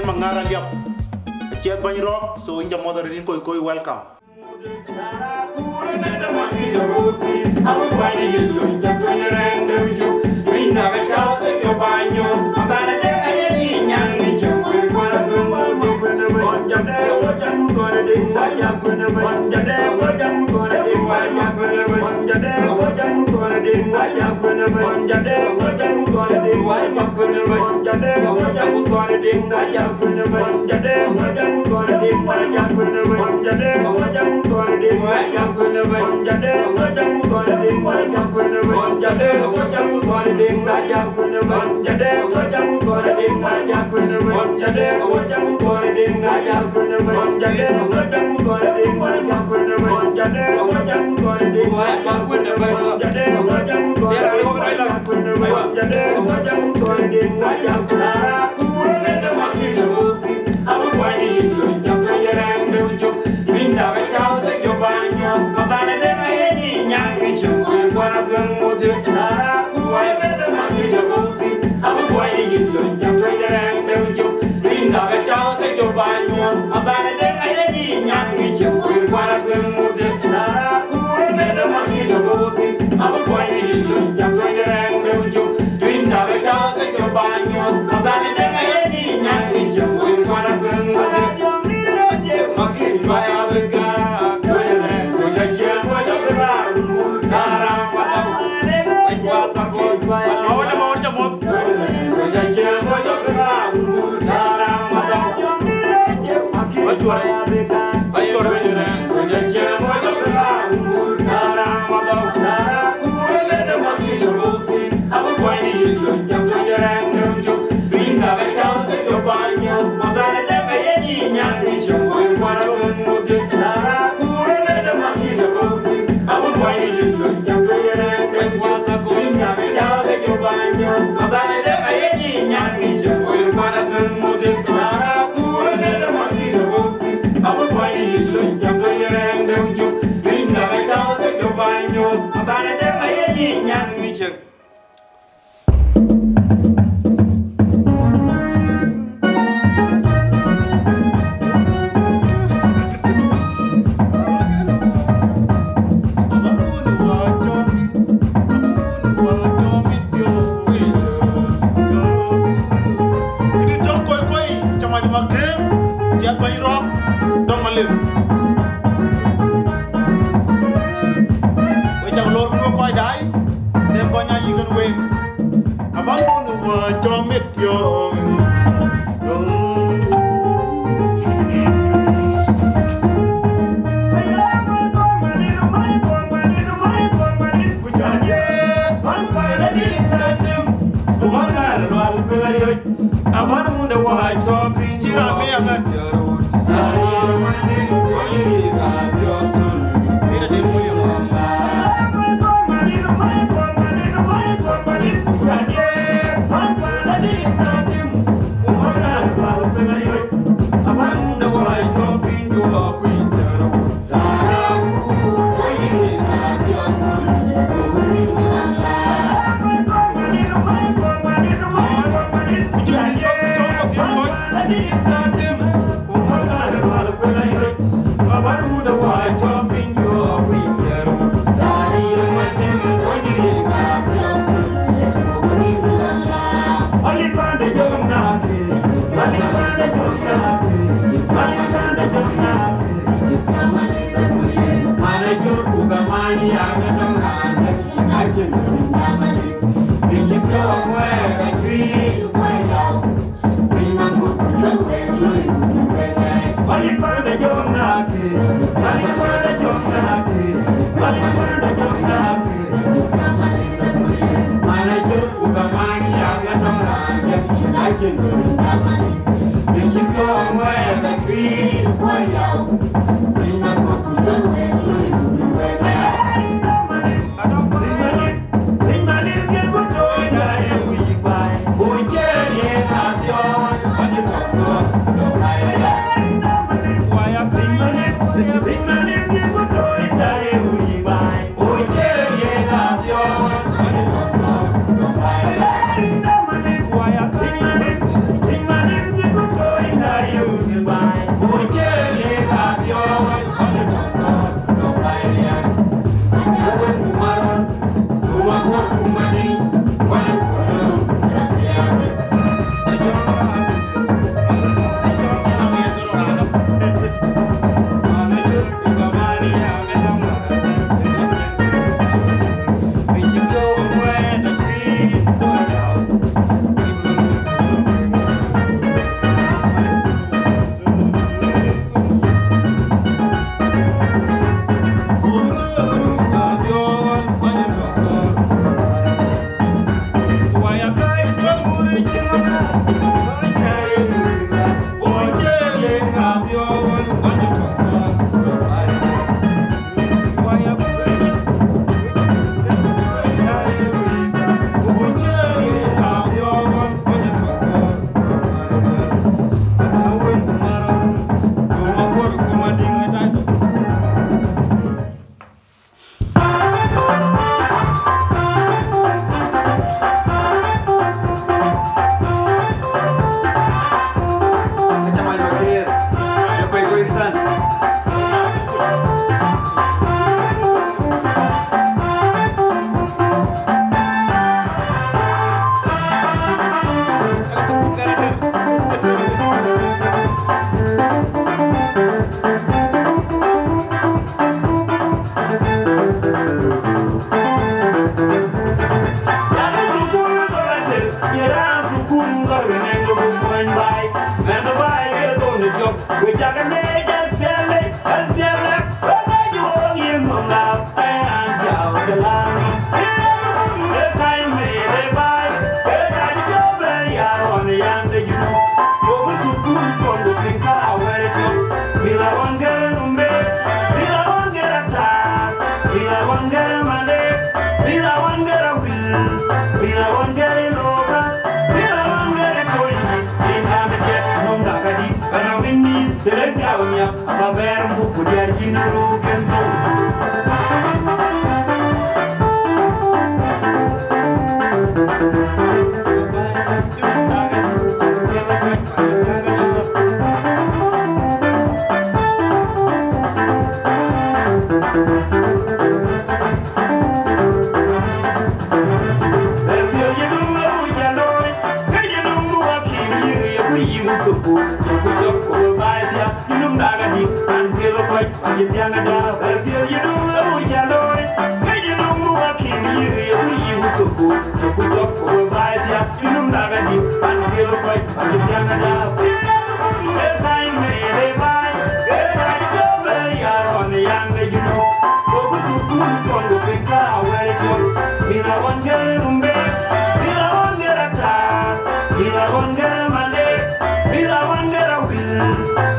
Mangar Aliap, Chiat Bany Rock, so in the mother in Khoikhoi, welcome.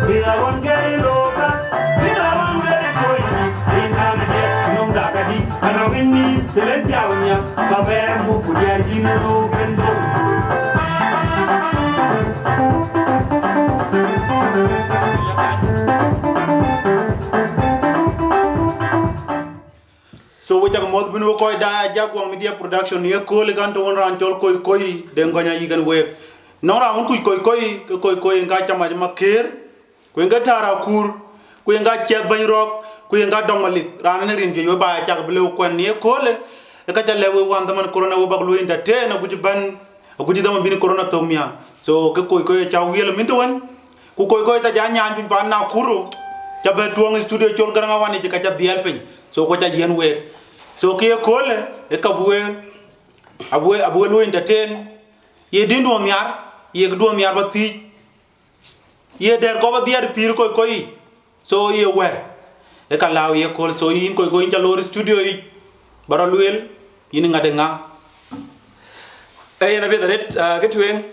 Bila wangeri loka, bila wangeri toini, inamje nungdagadi, anawini bilen jaunya, baber mu kudia jimu kendo. So we take mod bin ko da Ajakguong media production ye ko le kan to on ran tol Khoikhoi den gonya yigan we no ra un Khoikhoi nga chama ma ker ko nga tara kur ko nga chet ban rok ko nga domalit ran ne rin je yo ba chak ble ko ne ko le e ka tale we wan man corona wo baglu inda te na guji ban guji dama bin corona to mia so ke Khoikhoi cha wiel min to won ku Khoikhoi ta ja nyaan bin ban na kuro cha be tuong studio chol garanga wani ka cha dial pen so ko cha yen we so ke kole e kabwe abwe lo entertain ye dindu miar ye gdu miar bati ye der ko ba diar pir Khoikhoi so ye wer e ka law ye kol so yin Khoikhoi in lor studio yi bara luel yin ngade nga e na be daret ke tuen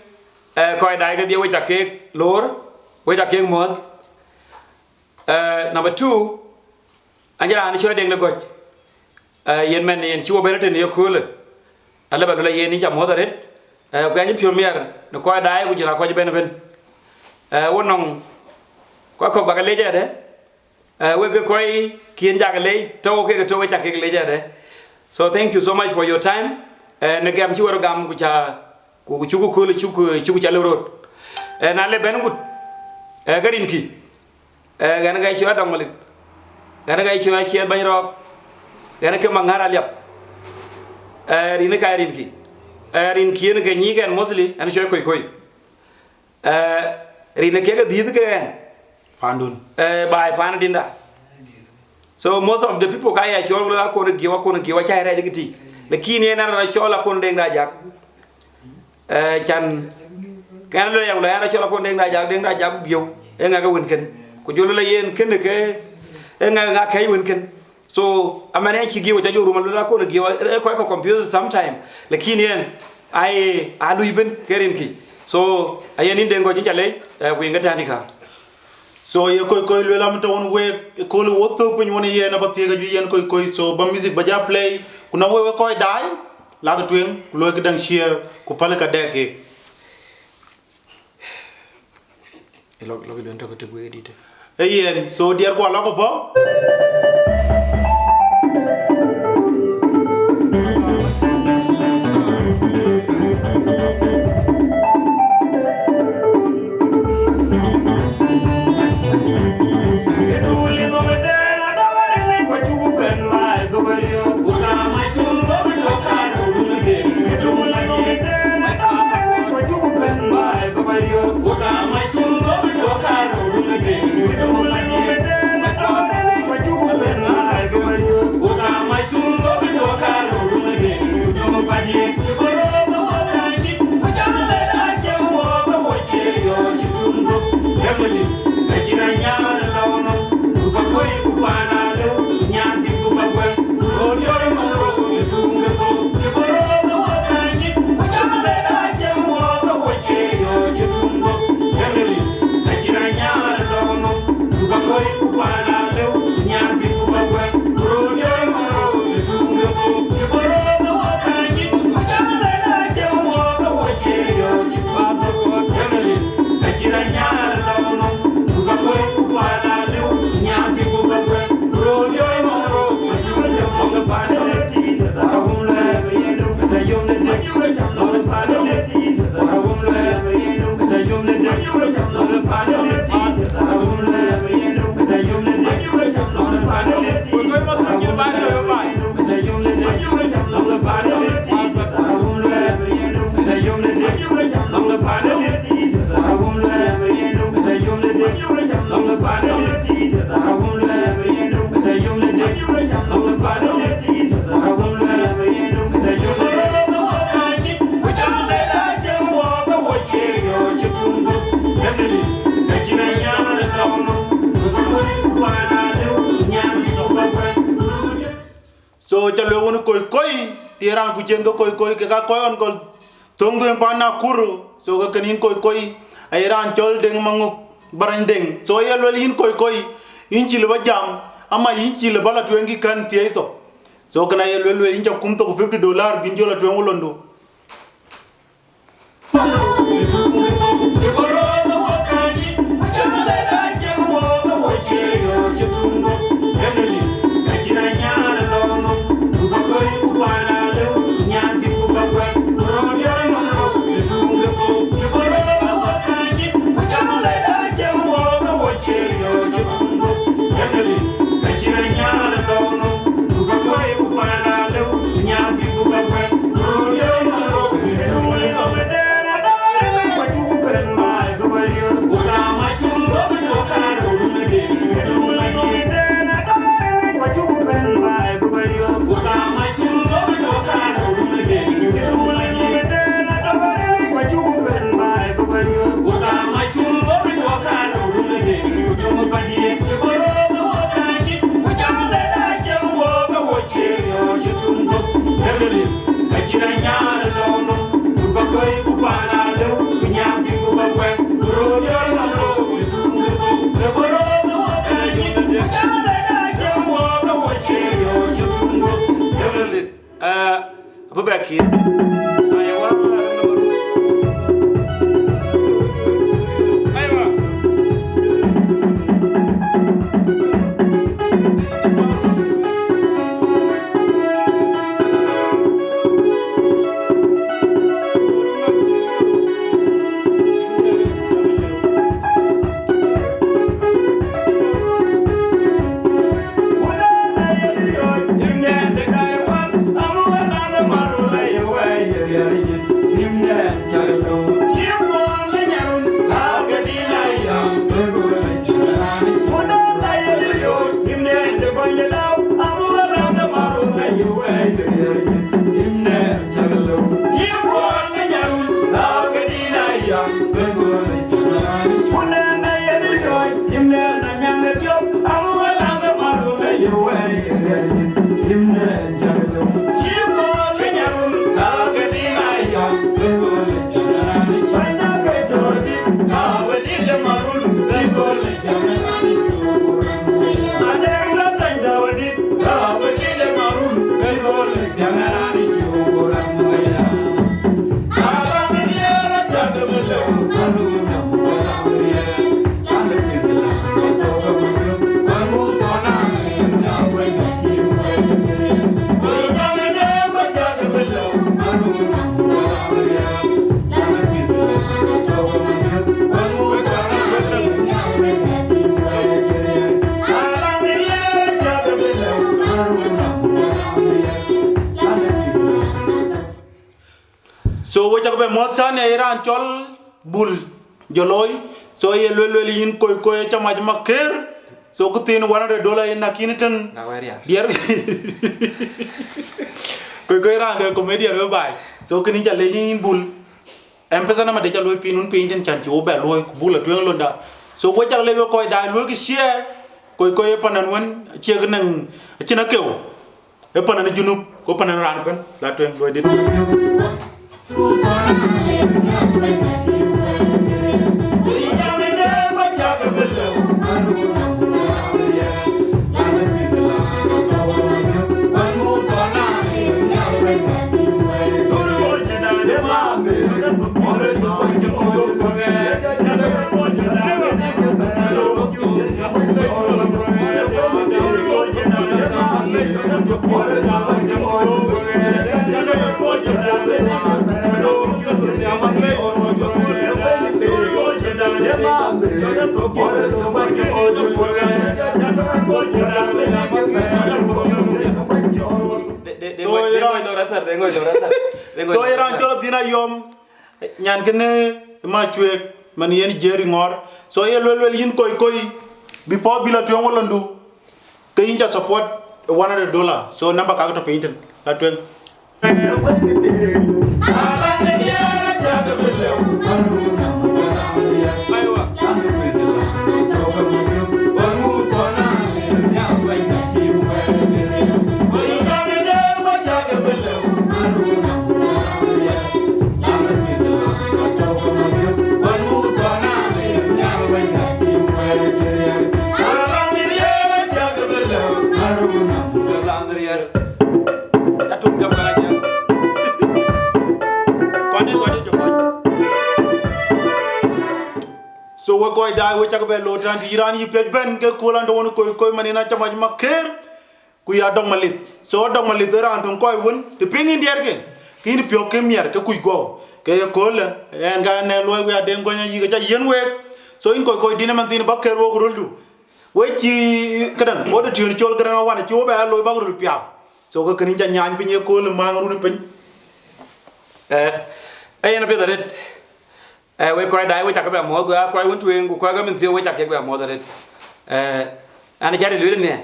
ko dai ga dia we jakke lor we jakke mod number 2 anjara ni chwe deng le goj yen men yen chiwo benete ne yakule alla ba dula yen ni jam modaret ko ganyi premier no ko dai ko jira ko ben ben wonong ko baga leje de we ko koy kien jaga le to ke to we chakke leje de so thank you so much for your time ne gam ci waro gam ku cha ku chugu ko le chugu cha le road na le ben gut garin ki gana gay ci wa damalit gana gay ci wa ci bañ rok gana ke Mangar Aliap rin ka rin ki ne ganyi gan mostly an shoy Khoikhoi rin ke ga did ke pandun by panadinda so most of the people kaya chol la ko giwa cha ra jigiti lakini ena ra chola ko ndeng da jak chan kan lo ya la ra chola ko ndeng da jak giw e nga ga won ken ko jolo la yen ken ke e nga kay won ken so amane chi giwa ta joru la ko giwa ko confuse sometime lakini en ai alu iben kerin ki so ayeni dengo ci chale ko ngata ka so ye Khoikhoi lo lam to on we ko lo woto pun woni ye na batiga ju yen Khoikhoi so ba music ba ja play kuna we ko dai la ga twen lo ke dang share ku pale ka deke lo lo ndo ko te bu edit yen so dier ko la ko bo so chalo won Khoikhoi tiran ku jen Khoikhoi ke ka koy on gol tongdo pa na kuru so ga kanin Khoikhoi ay ran chol deng manguk barandeng so ye lol yin koi yin ci le ba jam ama yin ci le bala twengi kan tie to so kana ye lol yin ja kum to $50 bin jola twengo londo Abubakar aywa so wo jagbe motane iran chol bul joloy so ye lolol yin koy chamaj maker so ko tin $100 yin nakinitan diar koy ran de comedian we bay so kini jale yin bul empesa na made jaloy pinun pinten chanchi wo ba loy bul la twen londa so wo jagle we koy da loy ki share koy panan won ci gnan ci na kew e panan junub ko panan ran ben la twen loy dit so iran jolo dina yom nyan gene ma chuek man yen jeri ngor so ye lolol yin koy before bila to ngol ndu kay inja support $100 so number ka to painten la twen koy da we chak be lo tan iran yi pej ben ke kolan do won koy manina chama ma ker ku ya dog malit so dog malit ran ton koy won te pingin der ke kini pyo ke mier ke kuy go ke ko le en ga ne loy ya den gonya yi ga yen we so in koy dina man tin ba ker wo ko roldu we ci kadan o de tiur chol gran wan ci wo ba loy ba rul pya so ko kini ja nyaany pinye ko le ma ngru pin ayena be daret we koy dai we chak be mo go koy won tuen ko ga min thio we chak be mo daret ana jari le ne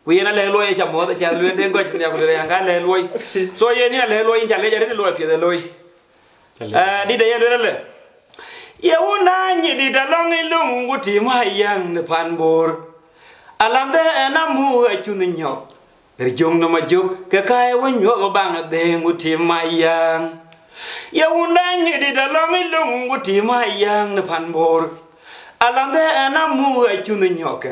we yena le loy cha mo da cha le den go ne ko le nga le loy so yeni le loy cha le jari loy pye de loy di de ye le ye wona nyi di da long ilungu ti ma yang ne pan bor alam de na mu a chu ni nyok jong no ma juk ke kai won yo bang de ngu ti ma yang ye wona nyi di da long ilungu ti ma yang ne pan bor alam de na mu a chu ni nyok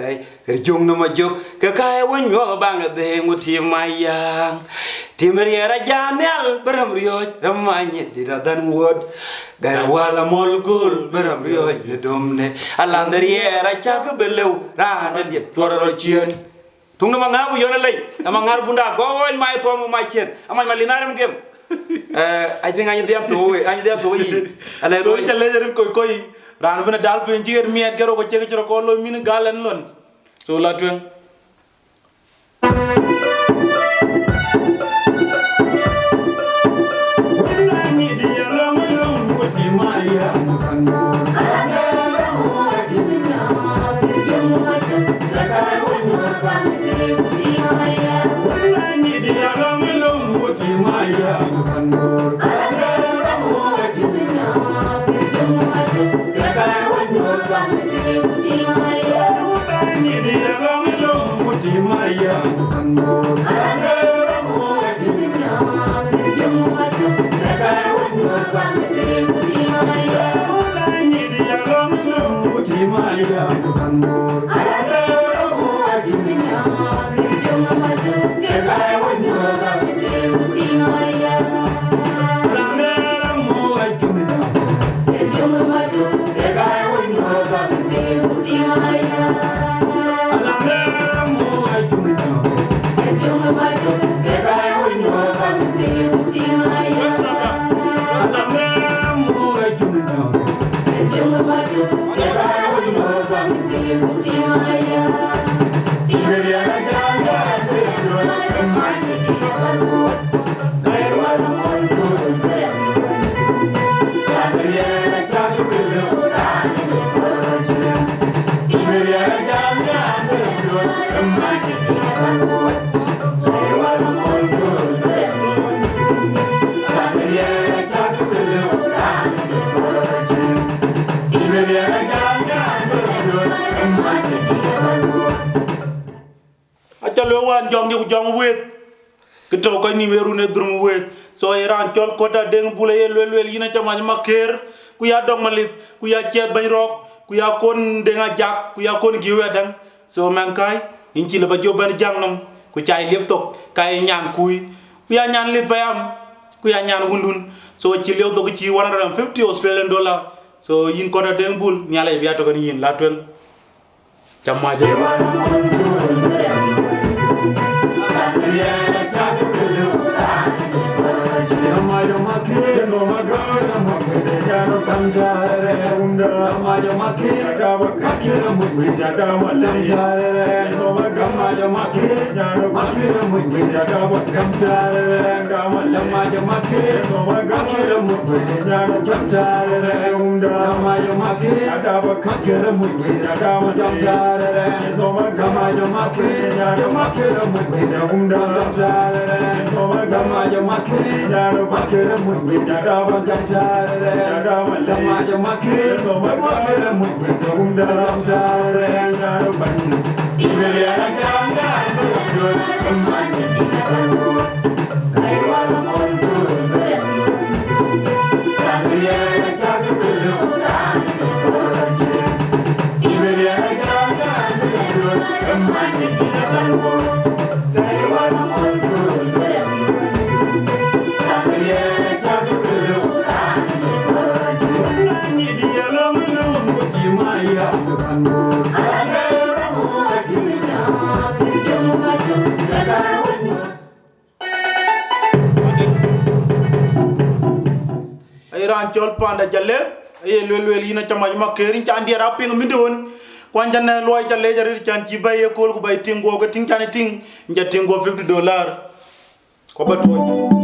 jong no ma juk ke kai won yo bang de ngu ti ma yang ti meriera janel beram riyo ramanye di da dan wod Gara wala molgul beram riyo le domne alanderiera chak belew randa liet tororo chien tungna mangabu yona lay amangar bunda gool may tomu may chien amay malinaram gem I think I need them to yi ala so ta le koy ran bena dal pen jiger miet garo ko chege ko lo min galen lon so la tuen jong wet kito ko ni weru ne drum wet so iran chol kota deng bule ye lwel yina chama maker ku ya dog malit ku ya chet bañ rok ku ya kon denga jak ku ya kon giwe dan so man kay inci le ba joban jangnom ku chay lep tok kay ñaan kuy ku ya ñaan lit bayam ku ya ñaan wundun so ci lew dog ci 150 Australian dollar so yin kota deng bul ñalay biya to ko yin la twen chama je Iran chol panda jalle lwel ina chama ma keri chandi raping mindon kwanjan loy jalle jarir chan ci baye kol ko bay tingo ko ting chan ting njatingo $50 ko ba to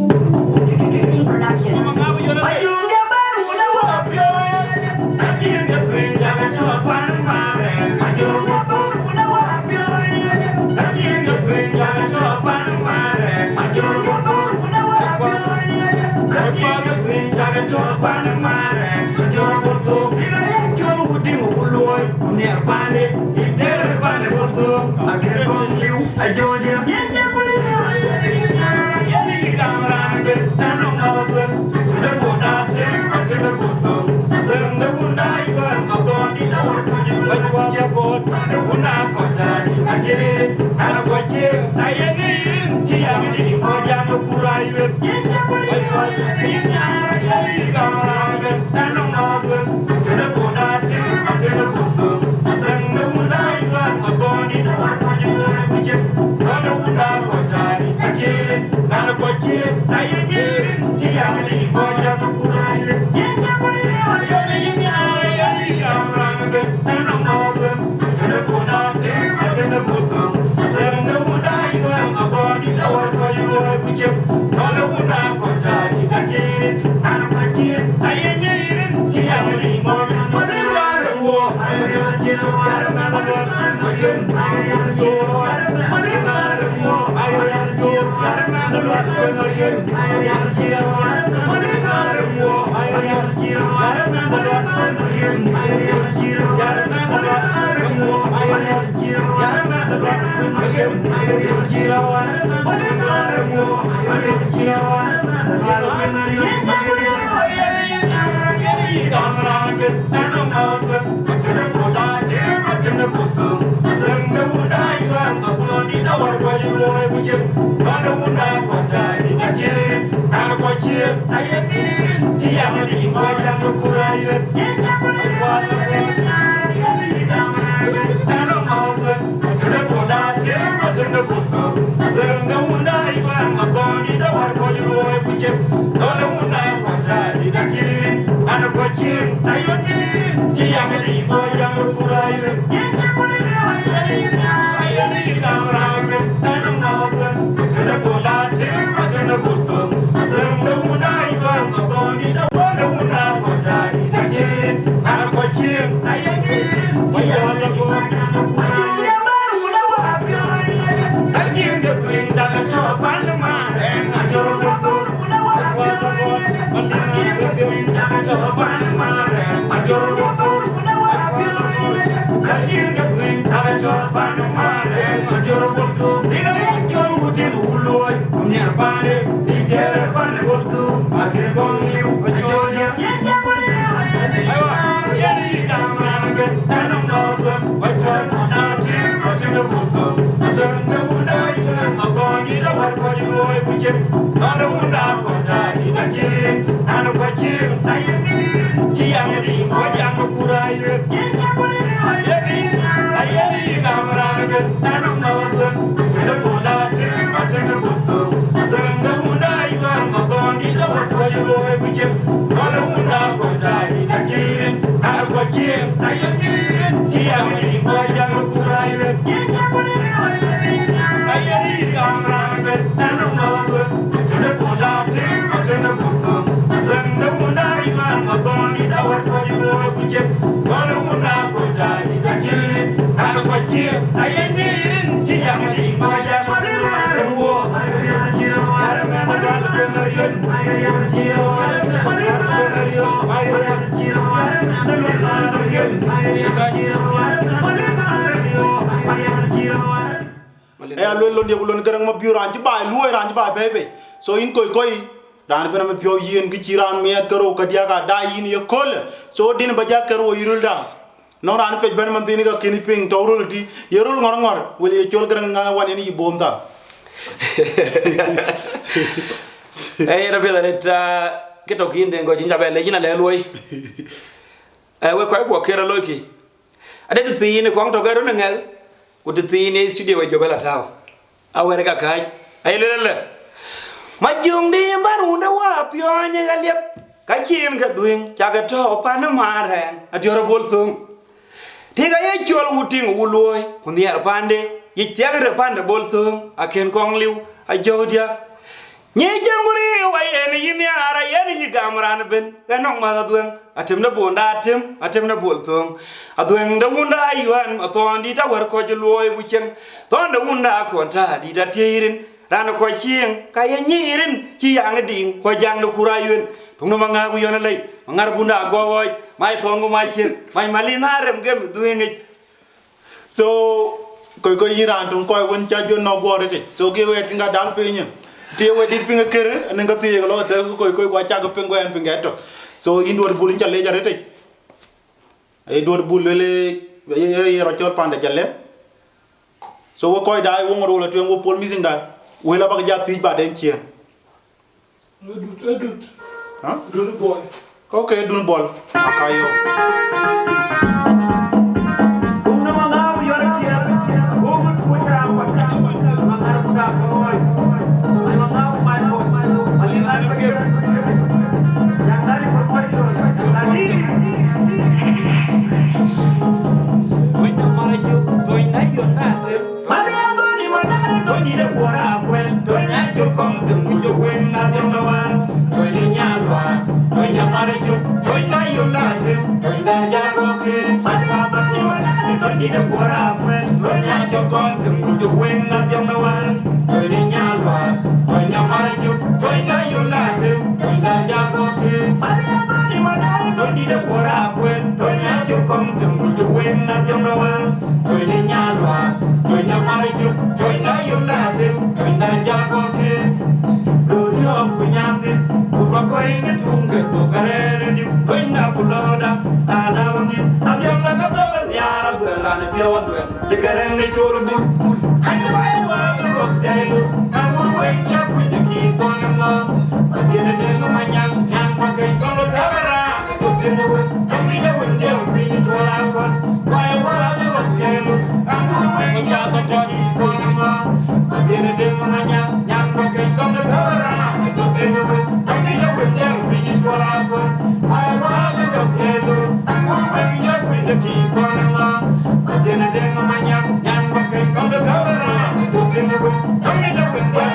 lo ne bulon garang ma biura anti ba luoi ran ba bebe so in koi dan bena me pio yin gi ciran me karo ka dia ga da yin ye kol so din ba ja karo yirulda no ran pe ben man tin ga kini ping tawrul di yerul ngor ngor weli chol garang nga wan ni bomda na pela reta keto kinde ngo jinja bele jina le luoi we ko kera loki ade de tine ko to garo nga ko de tine studio wa jobela taw awere ga kai ayelele majung di barunda wa pionye galiep ka chien ka duing chaga to pana mare adioro bolthung tiga ye chol wuting wuloi kundiar pande yitiagre pande bolthung aken kongliu ajodia nye janguri wa yen yiniara yen yigamran ben ganong ma dueng atem na bonda atem na bolthung adueng da wunda yuan atondi ta war ko jloi buchen tonda wunda konta di ta tirin rana ko chien ka ye nyirin chi yang ding ko jang no kurayun tungno manga bu yona lay mangar bunda gowoy mai tongo mai chien mai malina rem gem dueng so koy yiran tung koy won cha jo no gore te so ge we tinga dal pinya te we dit pinga kere nga tiye lo de koy wa cha go pingo en pinga to so indor bul njalle jare te ay dor bul le ye ro chol pande jalle so wo koy dai wo ngoro la tu wo pol missing dai we la ba ja ti ba den chien Dut. ha Dun bol. okay dun bol akayo Una manga yora kia, gomu kuya wata, manga buka boy. Ai manga mai boy, ali na ke. Yang dari promotion, tadi. when no maraju going na yo natem Mali abani mana? Doni de bora kwen donya cho kom tum kujo wen na dem na wan doni nyalwa doni maraju doni na yo natem doni na jago ke matwa ba ko doni de bora kwen donya cho kom tum kujo wen na dem na wan doni nyalwa doni maraju doni na yo natem doni na jago ke Mali abani mana? doni de bora kwen donya cho kom tum kujo wen na dem na wan doni nyalwa doni maraju doni na yo natem doni na jago ke Dorio kunyati kurwa koi ngetunge tokarere di koina kuloda alawni abyam na kabla nyara bwela ne pio dwe tikarenge choro bul anyway wa go telo anguru we chapu de ki tonma adine de manyang nyang pakai kono kabara to temo ami ya wende ni tola kon wai wa go telo anguru we chapu de ki tonma adine de manyang nyang pakai kono kabara to temo ami ya wende ni tola kon wai wa go telo anguru we chapu de ki tonma adine de manyang nyang pakai kono kabara to temo ami ya wende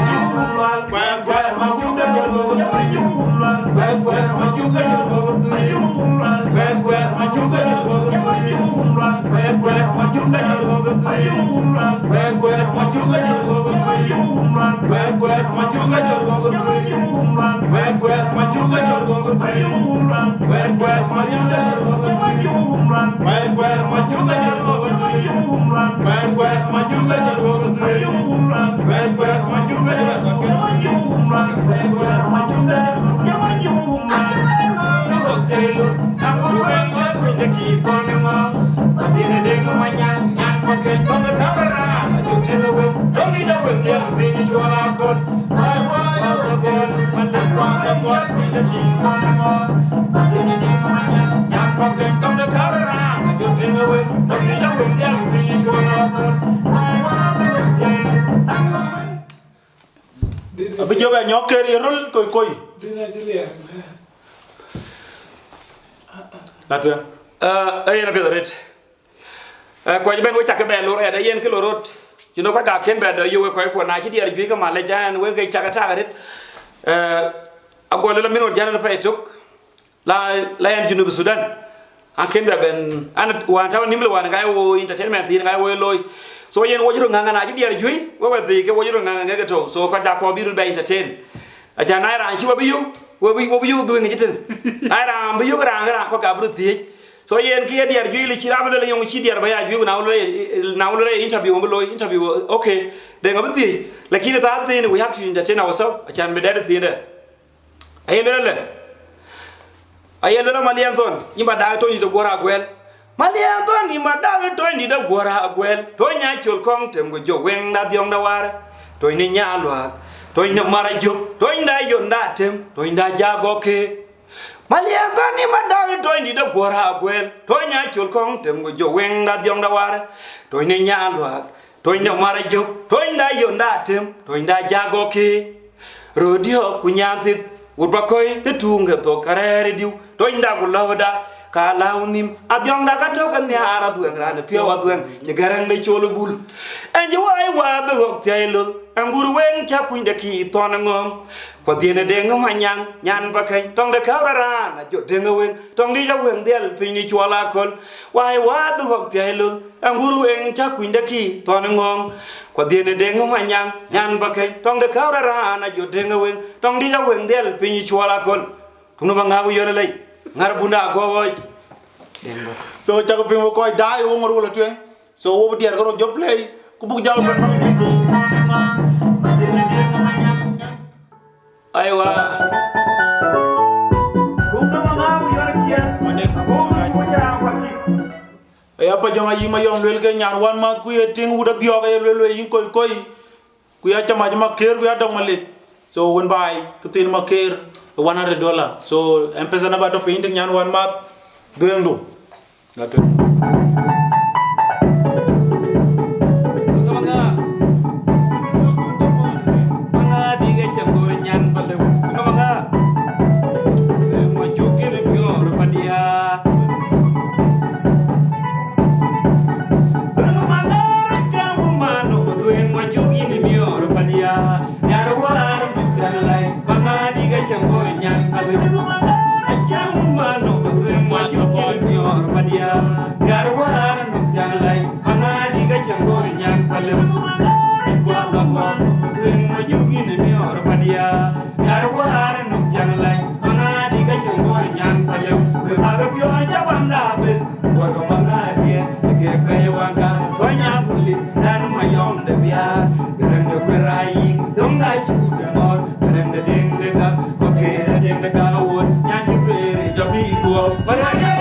juwal Gwa majuga jalo tuyulan gwa majuga jalo tuyulan gwa majuga jalo tuyulan gwa majuga jalo tuyulan gwa majuga jalo tuyulan gwa majuga jalo tuyulan gwa majuga jalo tuyulan gwa majuga jalo tuyulan gwa majuga jalo tuyulan gwa majuga jalo tuyulan gwa majuga jalo Telo, anguru wenga kwende kipone mo, atine dengo manyang nyang pakai bonga kabara, ajo telo we, dongi da wende bini shwala kon, wai wai ajo kon, mandak wanda kon kwende kipone mo, atine dengo manyang nyang pakai bonga kabara, ajo telo we, dongi da wende bini shwala kon, wai wai abi jobe nyoker yerul koy Dina jilier. latwa ayena bedoret ko ben wo chaka be lo eda yen ki lorot jino ko ga ken be do yo ko ko na ci diar bi ka male jan we ga chaka ta ret agole la minol jana pa etok la yan junub Sudan an ken be ben an wa taw nimle wa ga wo entertainment yin ga wo loy so yen wo juro nganga na ci diar juy wo wa de ke wo juro nganga ga to so ko ja ko biru be entertain aja na ra an ci wo bi yu du ngi jiten ay ram bi yu gra ko ka bru ti so yen ki diar ju li ci ram le yong ci diar ba ya ju na wala interview mo lo interview okay de ngam ti lakini ta ti we have to entertain ourselves achan be dad ti de ay le malian ton yimba da to ni de gora gwel malian ton yimba da to ni de gora gwel to nya chul kong tem go jo wen na diom da war to ni nya lwa to ni mara juk to nda yo nda tem to nda jago ke Malia bani madang toy ni da gora gwel toy nya chul kong tem go jo weng da diong da war toy ne nya lwa toy ne mara juk toy da yon da tem toy da jago ki rodio kunyantit urba koy de tunga to karere diu toy da go lawda ka lawnim adyong da ka to kan ya ara dueng ran pio wa dueng che garang de cholo bul enje wai wa be gok tailo anguru wen cha kun de ki to na ngom ko diene de ngom anyang nyan ba kai tong de ka ra na jo de ngwen tong di ja wen del pini chwala kol wai wa be gok tailo anguru wen cha kun de ki to na ngom ko diene de ngom anyang nyan ba kai tong de ka ra na jo de ngwen tong di ja wen del pini chwala kol tuno ba ngabu yone lay ngar bunda go so jago pingo koy dai wo ngor wala tuen so wo dier garo job play ku bug jago ben aywa ya pa jonga yima yom lel ke ñaan wan ma ku ye ting wuda dioga ye lel yin koy ku ya chama ma ker ku ya dong malit so won bay ku tin ma ker $100 so empeza na ba to painting ñaan wan ma doyendo Nate. Garwar num janglay angadi ga changor nyan palem kwa ta ko ben ma jugi ne mi or padia garwar num janglay angadi ga changor nyan palem aga pyo jabam da be ko ko mangadi ke pe wanga ko nya bulit dan ma yom de bia greng de kwerai dong da chu de mor greng de ding de ga ko ke de ding de ga won nyan ti pe jabi ko bara de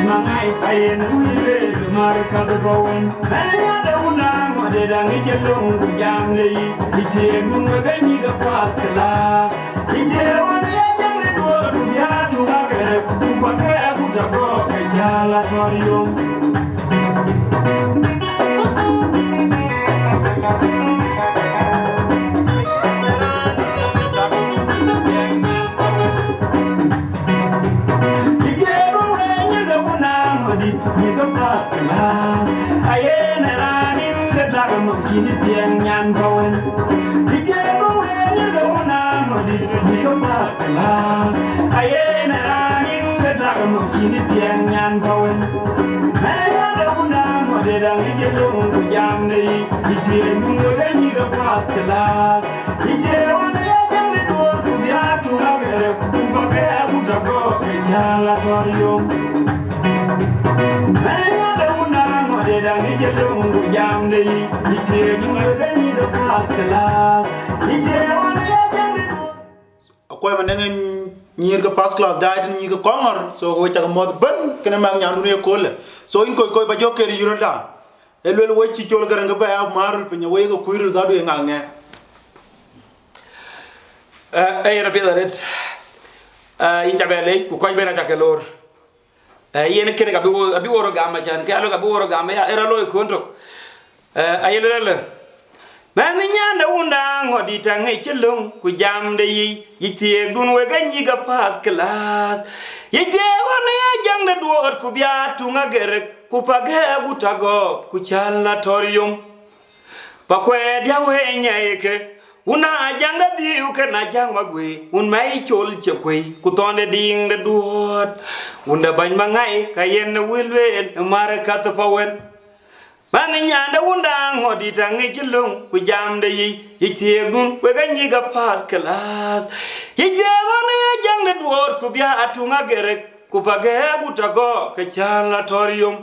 Mangai, I am de dangi jelung ku jam le ite gung ga ni ga pas kala ite wan ya jang le do ku ya tu ga gere ku ba ga ku ta go ka jala torium Kini tiang nyan bawen, dikero ni dona modi dikyo pas kelas. Aye neraning betak kini tiang nyan bawen. Naya dona modi dang ijelung kujam nei, isire bungo gani do pas kelas. Dikero ni ajang ni do kubiar tungakere kubabe abutago kejala torium. Naya dona modi dang ijelung kujam nei. Akoy man nga nyir ga first class died ni ga kongor so ko ta mod ban kena mang nyandu ne ko le so in koy ba joker yuro da elwel wo ci ciol gar nga ba marul pe nyawe ga kuirul da du nga nge ay rabi daret in jabele ku koy bena jakelor yene kene ga bi woro gama jan ke alo ga bi woro gama ya era loy kontok ayelele man nyanda unda ngodi tangi chelung ku jamde yi yitie dun we ganyi ga pas class yite wona ya jangde duot ku bia tunga gere ku page gutago ku challa torium pakwe dia we nyeke una janga diu ke na jangwa gwe un mai chol chekwe ku tonde ding de duot unda ban mangai kayen wilwe maraka to pawen man nyanda unda ngodi tangi chilung ku jamde yi yitie gun we ganyi ga pas class yije wona ya jangde duot ku bia atunga gere ku page gutago ke chala torium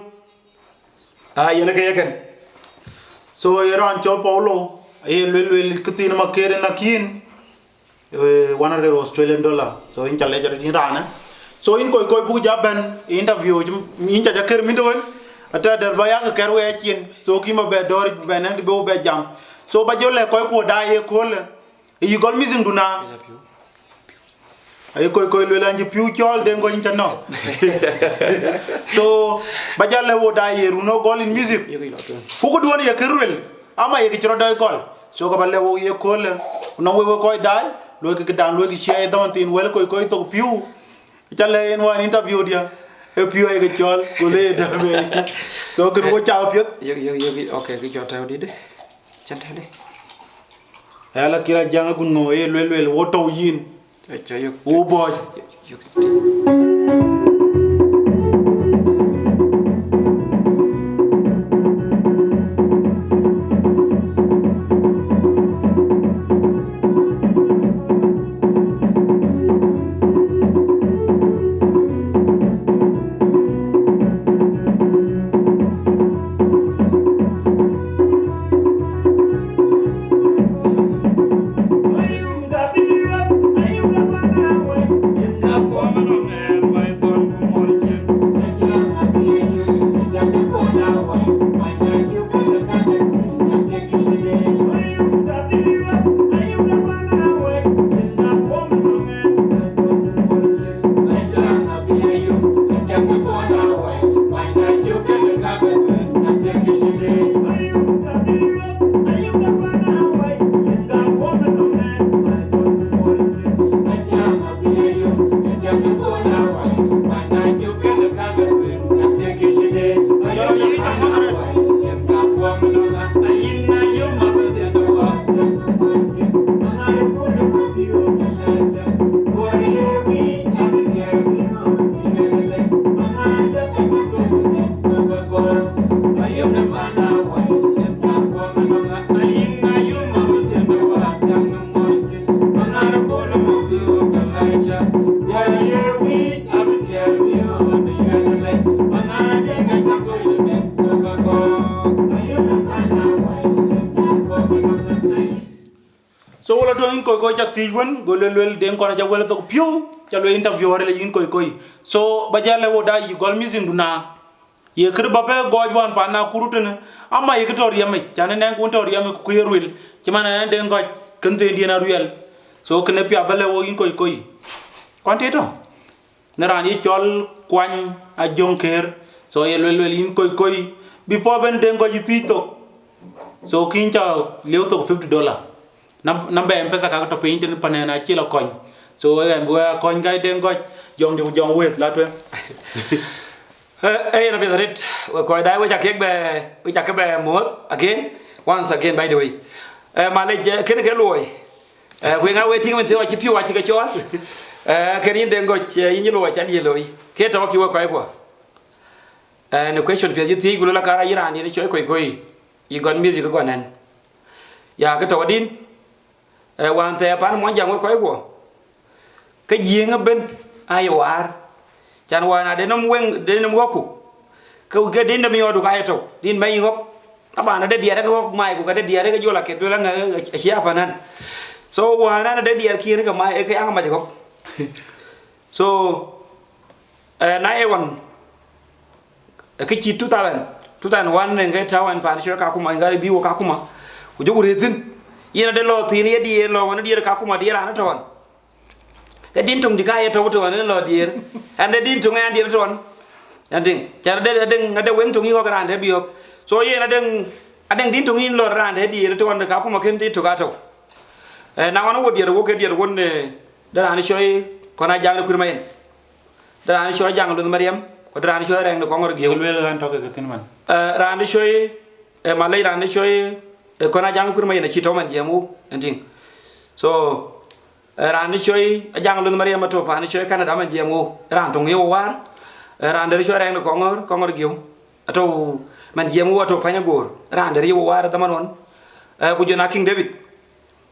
yene ke yeken so iran chol paulo ay lel kitin makere nakin $100 so in chale jar ni rana so in koy bu jaban interview in ta jaker mi don ata der ba yang ker we chin so ki ma be dor be nan di be jam so ba jole koy ko da ye ko le yi gol mizing duna ay koy le lanji piu chol de ngoñ ta no so ba jale wo da ye runo gol in music fu ko duon ye kerwel ama ye ki chro doy gol so ko ba le wo ye ko le no we koy dai lo ki dan lo ki che don tin wel koy to piu chale en wan interview dia e piu ay ke chol ko le da be so kun wo chao piet okay ki chot taw di de chan taw de ala kira janga kun no e lel wo to yin chayo o boy so wala to in koy jak ti won go lel den ko na ja wala to piu ja lo interview wala yin koy so ba jale wo da yi gol music duna ye kir babe goj bon pa na kurutene amma ye kitor yame chane nan kun tor yame ku yerwil chimana nan den goj kente ndina ruel so kene pia bale wo in koy konti to naran ye chol kwany a jonker so ye lel in koy before ben den goj tito so kincha lew to $50 number empesa ka to pin tin panena chila coin so en bo coin kai den goj jong wet la to na be ret ko dai we jak be more again once again by the way male ke loy we nga waiting with you chipi wa chike chon ke ni den goj yin lo cha di loy ke to ki we ko and the question pe ti gulo la kara iran ni choi koi you got music go nan ya ke to din wan te pan mo jang ko ko ke jinga ben ay war chan wana de nom wen de nom goku ke din mi yodu ka to din mai ngop ka bana de diare ko mai ko de diare ke jola ke dola nga sia panan so wana de diare ki ke mai ke ang ma ko so na e won ke chi 2001 ne ngai tawan pan sho ka kuma ngari biwo ka kuma ku jogu retin ina de lo tin ye di lo wona di ka kuma di ra na ton ke din tung di ka ye to ne lo di ande din tung an di ton anding cara de ngade weng tung ko grande biok so ye na adeng din tung in lo rande di to wanda ka kuma ken di to ka to na wana wodi wo ke di wonne da ani shoy kona jang ko mayen da ani shoy jang lu mariam ko da ani shoy reng ko ngor ge wel gan to ke tin man rande shoy malay rande shoy kona jang ko mayen ci to man jemu anding so rande shoy jang lu mariam to pa ani shoy kana da man jemu ran tung yo war rande shoy reng ko ngor ge ato man jemu wato panya gor rande yo war da man won ku jona king david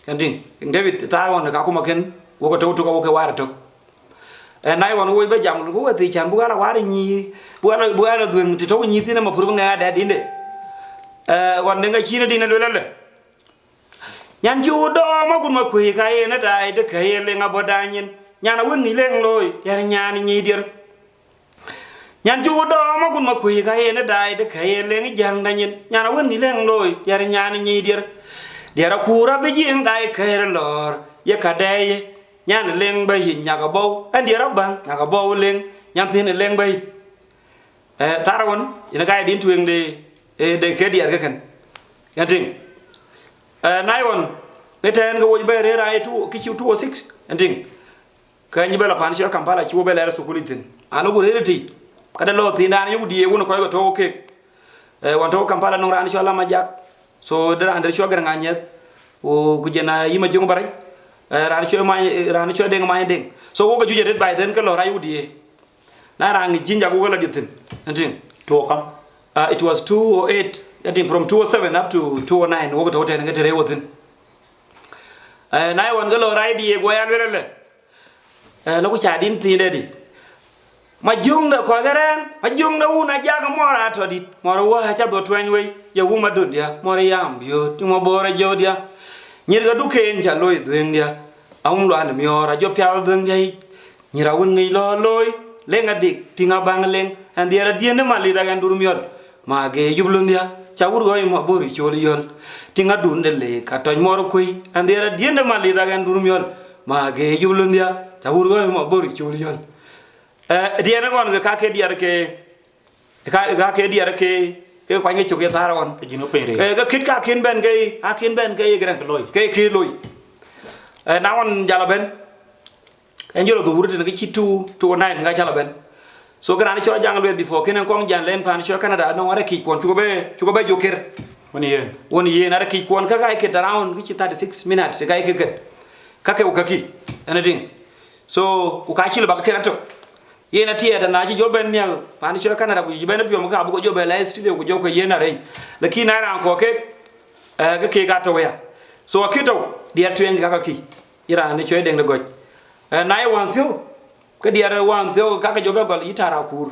anding king david ta won ka kuma ken wo ko to ko ke war to nai won wo be jam lu ko ti chan bu ala war ni bu ala dun ti to ni ti na ma pur nga da dinde won nga chi na dina lo le nyan ju do ma gun ma ku ka ye na dai de ka ye le nga bodanyin nyana won ni leng loy yar nyan ni dir nyan ju do ma gun ma ku ka ye na dai de ka ye le nga jang danyin nyana won ni leng loy yar nyan ni dir dera kura be jing dai ka lor ye ka dai nyan leng ba yin nya ga bo an dera bang nya ga bo leng nyan tin leng ba tarawon ina ga din tueng de ke diar ga kan yan ting nai won ke ten ga wo be re rai tu ki chu 206 yan ting ka ni bela pan shi kampala chi wo be le su kulitin ano go re ti kada lo tin dan yu die won ko ga to ke won to kampala no ran shi ala ma jak so da andre sho gar nganyet o kujena yima jong bare ran sho deng ma deng so wo ga juje red by then ka lo rayu die na ran jinja go la ditin antin to kam it was 208 I think from 207 up to 209 wo ga to ten ga tere wotin na won ga lo rai die go ya lele lo ku cha din ti de di ma jung da ko garan ma jung da una ja ga mora to dit mora wa cha do twen we ya wu ma dun dia mora yam bio ti mo bora jo dia nyir ga duken cha loy duen dia aung lo an mi ora jo pya duen dia nyira won ngi lo loy lenga dik tinga bang leng an dia dia ne mali da gan durum yol ma ge jublun dia cha wur go mo bori choli yol tinga dun de le ka to moro koi an dia ne mali da gan durum yol ma ge jublun dia cha wur go mo bori choli yol dia na gon ga ke dia ke dia ke kwa nge chuke thara on ke jino pere ga kit ka kin ben ke gran loy ke loy na on jala ben en jolo do wurte ga chi 209 ga jala ben so gran cho jang le before ken ko jan len pan cho canada no wara ki kon chuko be joker woni yen ara ki kon ka ga ke around which 36 minutes ga ke ka ke ukaki anything so ku ka chi le ba ke rato yena tiya da na ji joben nya pan shi kana ku jiben biyo muka abu ko jobe la studio ku joko yena re lakini ran ko ke ga ke ga to ya so kito dia tuen ga ki ira ne chwe deng de goj na yi wan thu ke dia re wan thu ka ka jobe gol itara kur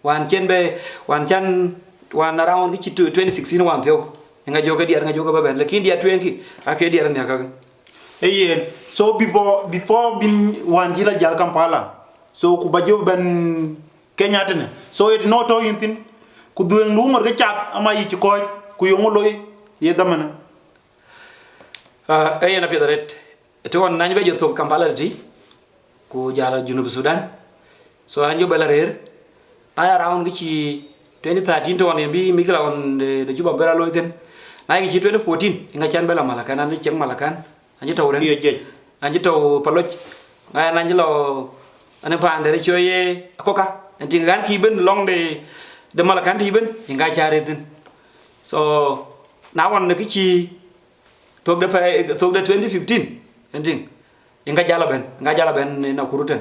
wan chenbe wan chan wan around ki 2016 wan thu nga joge dia nga joge baben lakini dia tuen ki ake dia nya ka so before bin wan jila jal kampala so ku bajo ben Kenya tene so it no to yintin ku dueng nu ngor ga chat ama yi ko ku yongo loy ye damana ay na pedaret to won nañ be jotto Kampala di ku jala junub Sudan so anjo bela rer ay around ci 2013 to won bi migla on de juba bela loy ken ay ci 2014 nga chan bela malakan an ci malakan anji tawren ye je anji taw paloch ngay nanji lo ane pande re choye akoka anti gan ki ben long de malakan ti ben nga chare tin so na won ne ki tok de 2015 ending nga jala ben na kuruten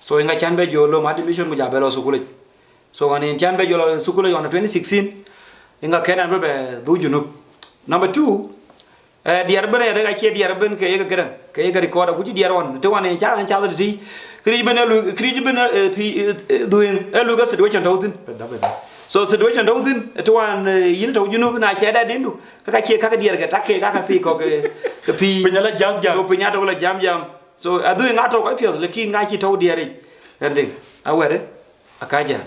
so nga chanbe jolo ma division mu jabelo sukule so woni chanbe jolo sukule on 2016 nga kenan be du junub number 2 diar bene daga che diar ben ke ga gran ke ga record ku diar won te woni cha an cha ti kri bene doing lu ga situation tawtin so situation tawtin te wan yin taw junub na che da dindu ka che ka diar ga takke ka ti ko ke pi pinyala jam so pinya to la jam so adu nga to ko pio le ki nga chi taw diar ending awere akaja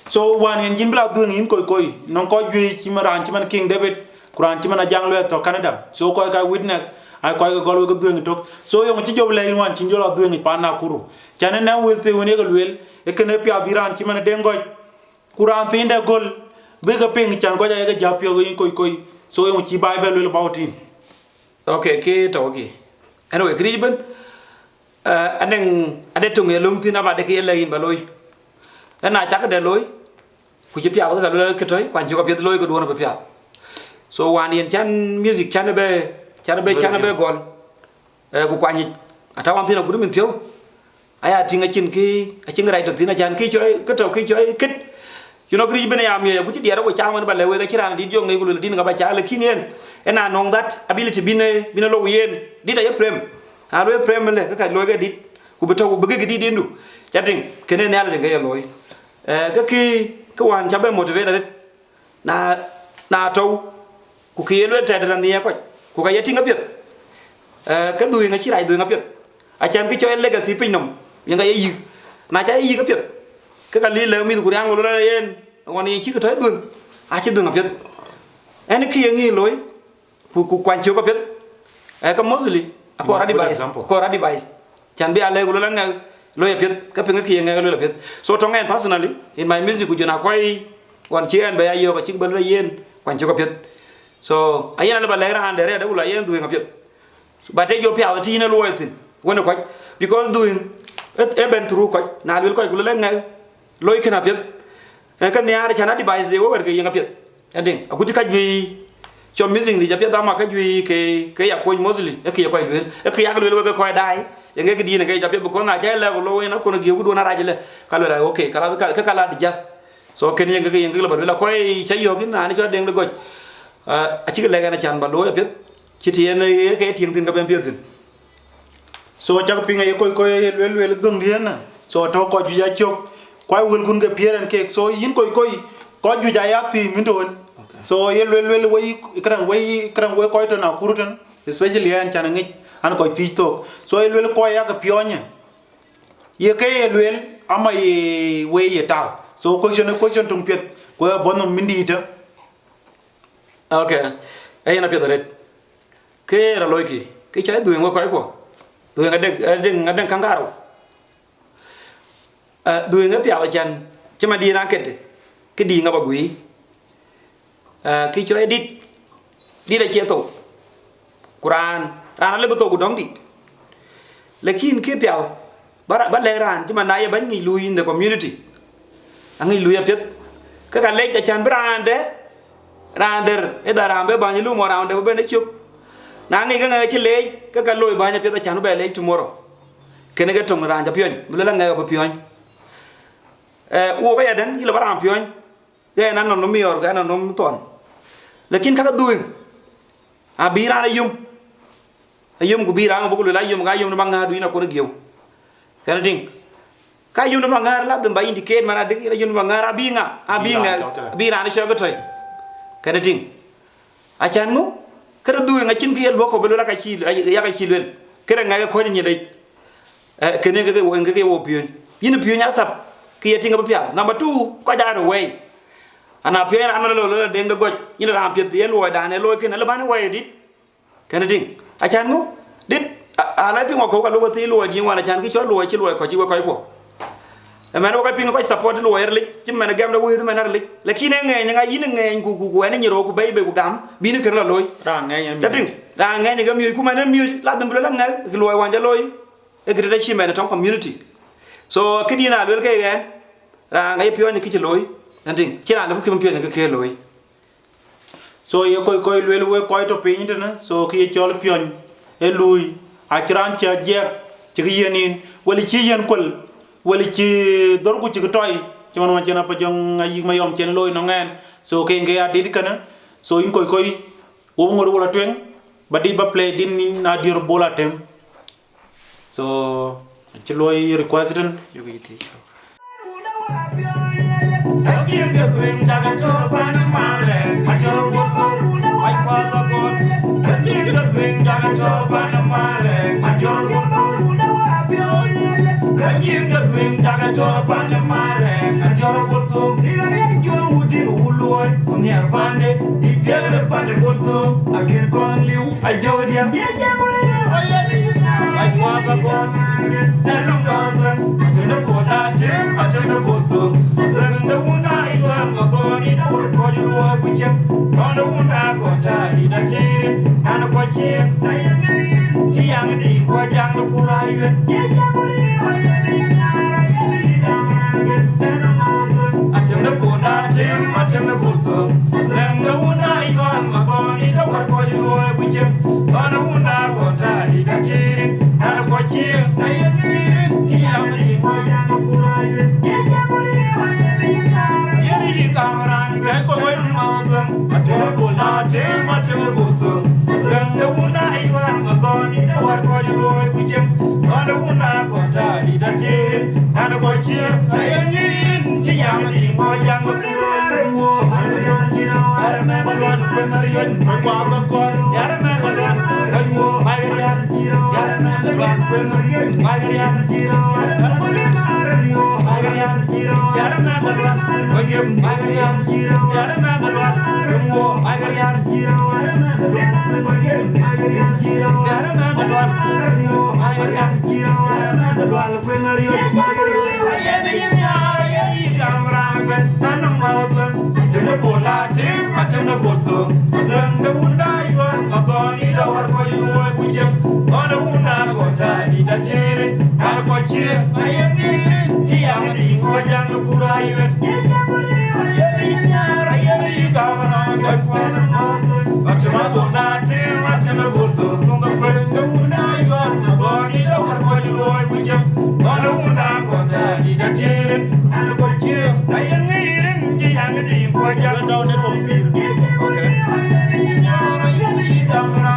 so wan yen jin bla dueng in koy non ko ju ci maran ci man king David kuran ci mana janglo to Canada so koy ka witness ay koy ga gol ga dueng tok so yo ci job lay wan ci njolo dueng pa na kuru chane na welte woni ga wel e kene pia biran ci mana dengoy kuran tinde gol be ga ping chan ko ja ga japio yin koy so yo ci bible wel bawtin okay ke to okay anyway kriben ade to nge lung tin aba de ke lay baloy na chak de loy ku ci pia ga lo ke toy kwan ci ko pia loy ko do na pia so wan yen chan music chan be gol ku kwani atawan tin ku min tio aya tinga chin ki a chin rai to tin chan ki choy ko to ki choy kit you know kri bene ya mi ku ti diara ko chaman balle we ga kirana di jong ngai ku din ga ba cha le kinien ena nong that ability bine lo yen di da ye prem a lo prem le ka lo ga dit ku beto ku bege di dindu chating kene ne ala de ga loy ka ki ko wan chabe motivate na to ku ki lo ta da ne ko ku ka yeti ngapet ka duy nga chi rai duy ngapet a chan ki cho legacy pin nom yang ga yi na cha yi ngapet ka li le mi ku yang lo la yen woni chi ka toy duy a chi duy ngapet en ki yang loy ku kwan chi ngapet ka mostly ko radi device chan bi ale lo la nga lo ya pet ka pe nga ki nga lo la pet so to ngen personally in my music ku jona koi wan chi en ba ya yo ka chi ba lo yen kwan chi ngapet so ayana le ba le ran de re da ula yen duy ngapet but take your pia ti na lo tin wona ko because doing e ben through ko na wil ko ku le nga loy kana pet ka ne ara chana device e wo wer ke yanga pet ending akuti ka jwi cho music ni ja pet ma ka jwi ke ya ko mostly e ke ya ko wil e ke ya ko wil ko dai e nga ke di ne ke ja pet ko na ja le ko lo na ko na gi ku do na rajle ka lo okay ka la just so ke ne nga ke yanga ba la ko che yo ki na ni cho deng de go a chi ke le ga na chan ba lo pet chi ti ne ke ting tin ka ben pet tin so chak pinga ye koy wel dong diena so to ko ju ya chok ko wel gun ga pieren ke so yin koy ko ju ja ya ti min don so ye wel we kran we koy to na kurutan especially yan chan ngi an koy ti to so ye wel ko ya ga pionya ye ke ye wel ama ye we ye ta so question tung pet ko bonom mindi ta okay ay na pet ret ke ra loiki ke cha dueng ko ko dueng adeng kangaro dueng pia ba chan chama di na kete ke di nga ba gui ki cho edit di da che to Quran ran le to gudong di lekin ke pia ba le ran chama na ye ban ni lui in the community angi lui apet ka le cha chan brande rander e da rambe ba ni lu mo ran de ba ne chup na ngi ga chi le ka loy ba nya pet chanu ba le tomorrow kene ga tong ran ja pion bu la nga ba pion wo ba ya dan ila ba ran pion ga nan no mi or ga nan no ton lekin ka duin a bi ra yum ku bi ra bu lu la yum ga yum ba nga du ina ko na gieu kana ding ka yum ba nga la dum ba indicate mana de yum ba nga bi nga bi ra ni cho ga toy kana ding a chan mu kada duwe nga chin kiyel boko belo la ka chi ya ka chi lel kera nga ko ni dai kene ga wo pion yin pion ya sap ki yeti nga pia number 2 ko ja ro way ana pia ana lo deng de goj ina ram pia yen wo da ne lo ken le ban wa dit kan ding a chan ngo dit ala pi ngo ko ka lo ti lo di wana chan ki cho lo chi lo ko chi wo ko e man wo ka pi ngo support lo yer lik chi man gam da wo man ar lik lakini nge nga yin nge ku ene nyiro ku bay ku gam bi ni ker la loy ra nge yen ding da nge ni gam yu ku man mi la dum la nge ki lo wanja loy e gre da chi man ton community so kidi na lo ke gen ra nge pio ni ki chi loy ding chi na lo ki pio ni ke loy so ye koy lwel we koy to pin de na so ki chol pion e lui a chiran cha je ci yenin wali ci yen kol wali ci dorgu ci toy ci man won ci na pa jong ayi ma yom ci loy no ngen so ke nge ya dit kana so in koy wo ngor wala twen ba di ba play din ni na dir bola tem so ci loy request you get it Akim ke kwem jaga to Panamare, Major Boko, I father God. Akim ke kwem jaga to Panamare, Major Boko, Akim ke kwem jaga to Panamare, Major Boko. Udi uloi, unyar pande, dijere pande Boko. Akim kon liu, I do it yam. I father God, and I'm not them. I turn the Boko. Then the one I am a body, or you walk with him. On the one I got in a chair and a coachier. He young and he quite young to put I turn the bone at him, I turn the bull. Then the one I am a body, the work or you walk with him. On the one I got in a chair and a coachier. He young and he quite young to put I Yeni kamaran be ko hoy mawdum atema bolate matema botum ganda una aywan magoni war ko loy bujem ganda una ko tadi da tin ana ko chi ayeni ti yamdi mo jang ko wo ayon dina ara me balwan ko mariyon ko aba ko yara me balwan ko wo magariyan yara me balwan ko mariyon magariyan magariyan yara me balwan ko gem magariyan yara me balwan ko wo magariyan yara me balwan magariyan yara me balwan ko mariyon ayeni ayeni kamran ben anam mawdum dina bolate matena boto danda unda yon magoni da war ko yo bujem ona unda ko ta di da tere ana ko chi ayeni ti amadi ko jang kurayo yeni nyara yeni gamana ko kwala atema bolate matena boto ngonga ko danda unda yon magoni da war ko yo bujem ona unda ko ta di da tere ana ko chi ayeni ti amadi ko jang daw ne ko bir okay nyara yeni gamana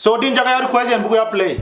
so din jaga yar question buku ya play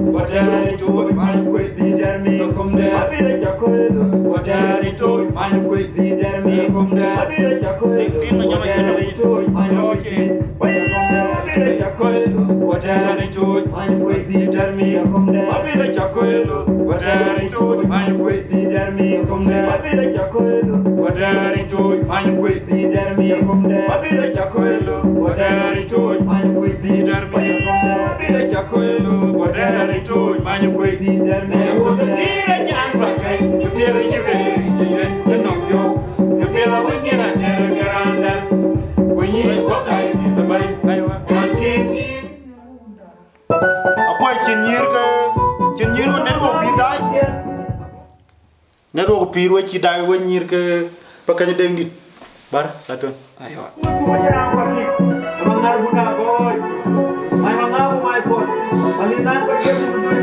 Watari to man quick be there me come there. I be the Jacob. Watari to man quick be there me come there. I be the Jacob. Watari to man quick. Watari to man quick be there me come there. I be the Jacob. Watari to man quick be there me come there. I be the Jacob. Watari to man quick be there me come there. I be the Jacob. Watari to man quick be there me come there. I be the Jacob. Watari to man quick be there me come there. Ira nyan bakai, kepela jeberi jiyen, kenok yo, kepela wengina tere garanda, wenyi sokai di tembai, aywa manking. Akwai chinyir ko network pir dai. Network pir we chi dai we nyir ke pakanya dengit. Bar satun. Aywa. Kumaja pati, mangar buka boy, mai mangabu mai boy, malinan pergi berdua.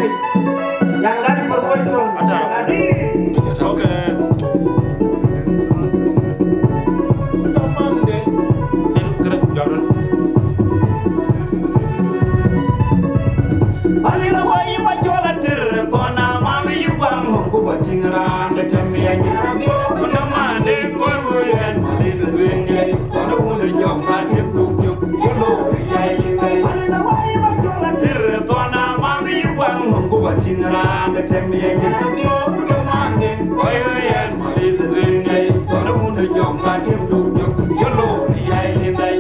Yang dari promotion, dari. Okay. Mande. Network kena jalan. Alira wayi majola tir kona mami yuwang ko batingra de tamiyanyi. Kuna mande ngoy woyen lidu duenge kono wonde jom atim dukjuk golo yayi ngai. Alira wayi majola tir kona mami yuwang ko batingra de tamiyanyi. Kuna mande ngoy woyen lidu duenge kono wonde jom atim dukjuk golo yayi ngai.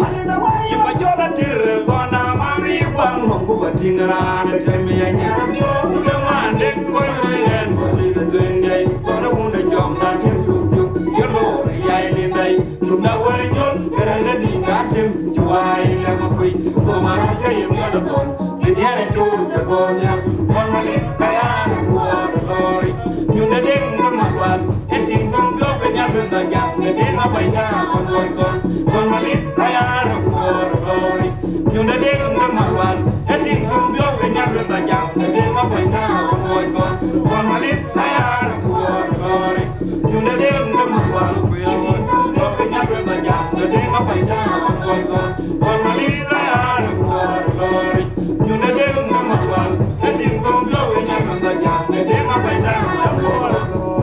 Yima jola tir kona mami yuwang ko batingra de tamiyanyi. Kuna mande ngoy woyen lidu duenge kono wonde jom atim dukjuk golo yayi ngai. Tunda wanyon garanga dingatim juwai lama kui komaro kayem yodon bidiare tur ke gonya kon mali kaya wor lori nyunda deng ngamawan eting tong blo ke nyabe bagam ngede ngabanya kon mali kaya wor lori nyunda deng ngamawan eting tong blo ke nyabe bagam ngede ngabanya kon mali kaya wor lori nyunda deng ngamawan kuyawon Nyabbe baja, ngede ngapaina kon maliza yar wor lori. Nyune deng ngawal, eting tong yo nyabbe baja, ngede ngapaina wor.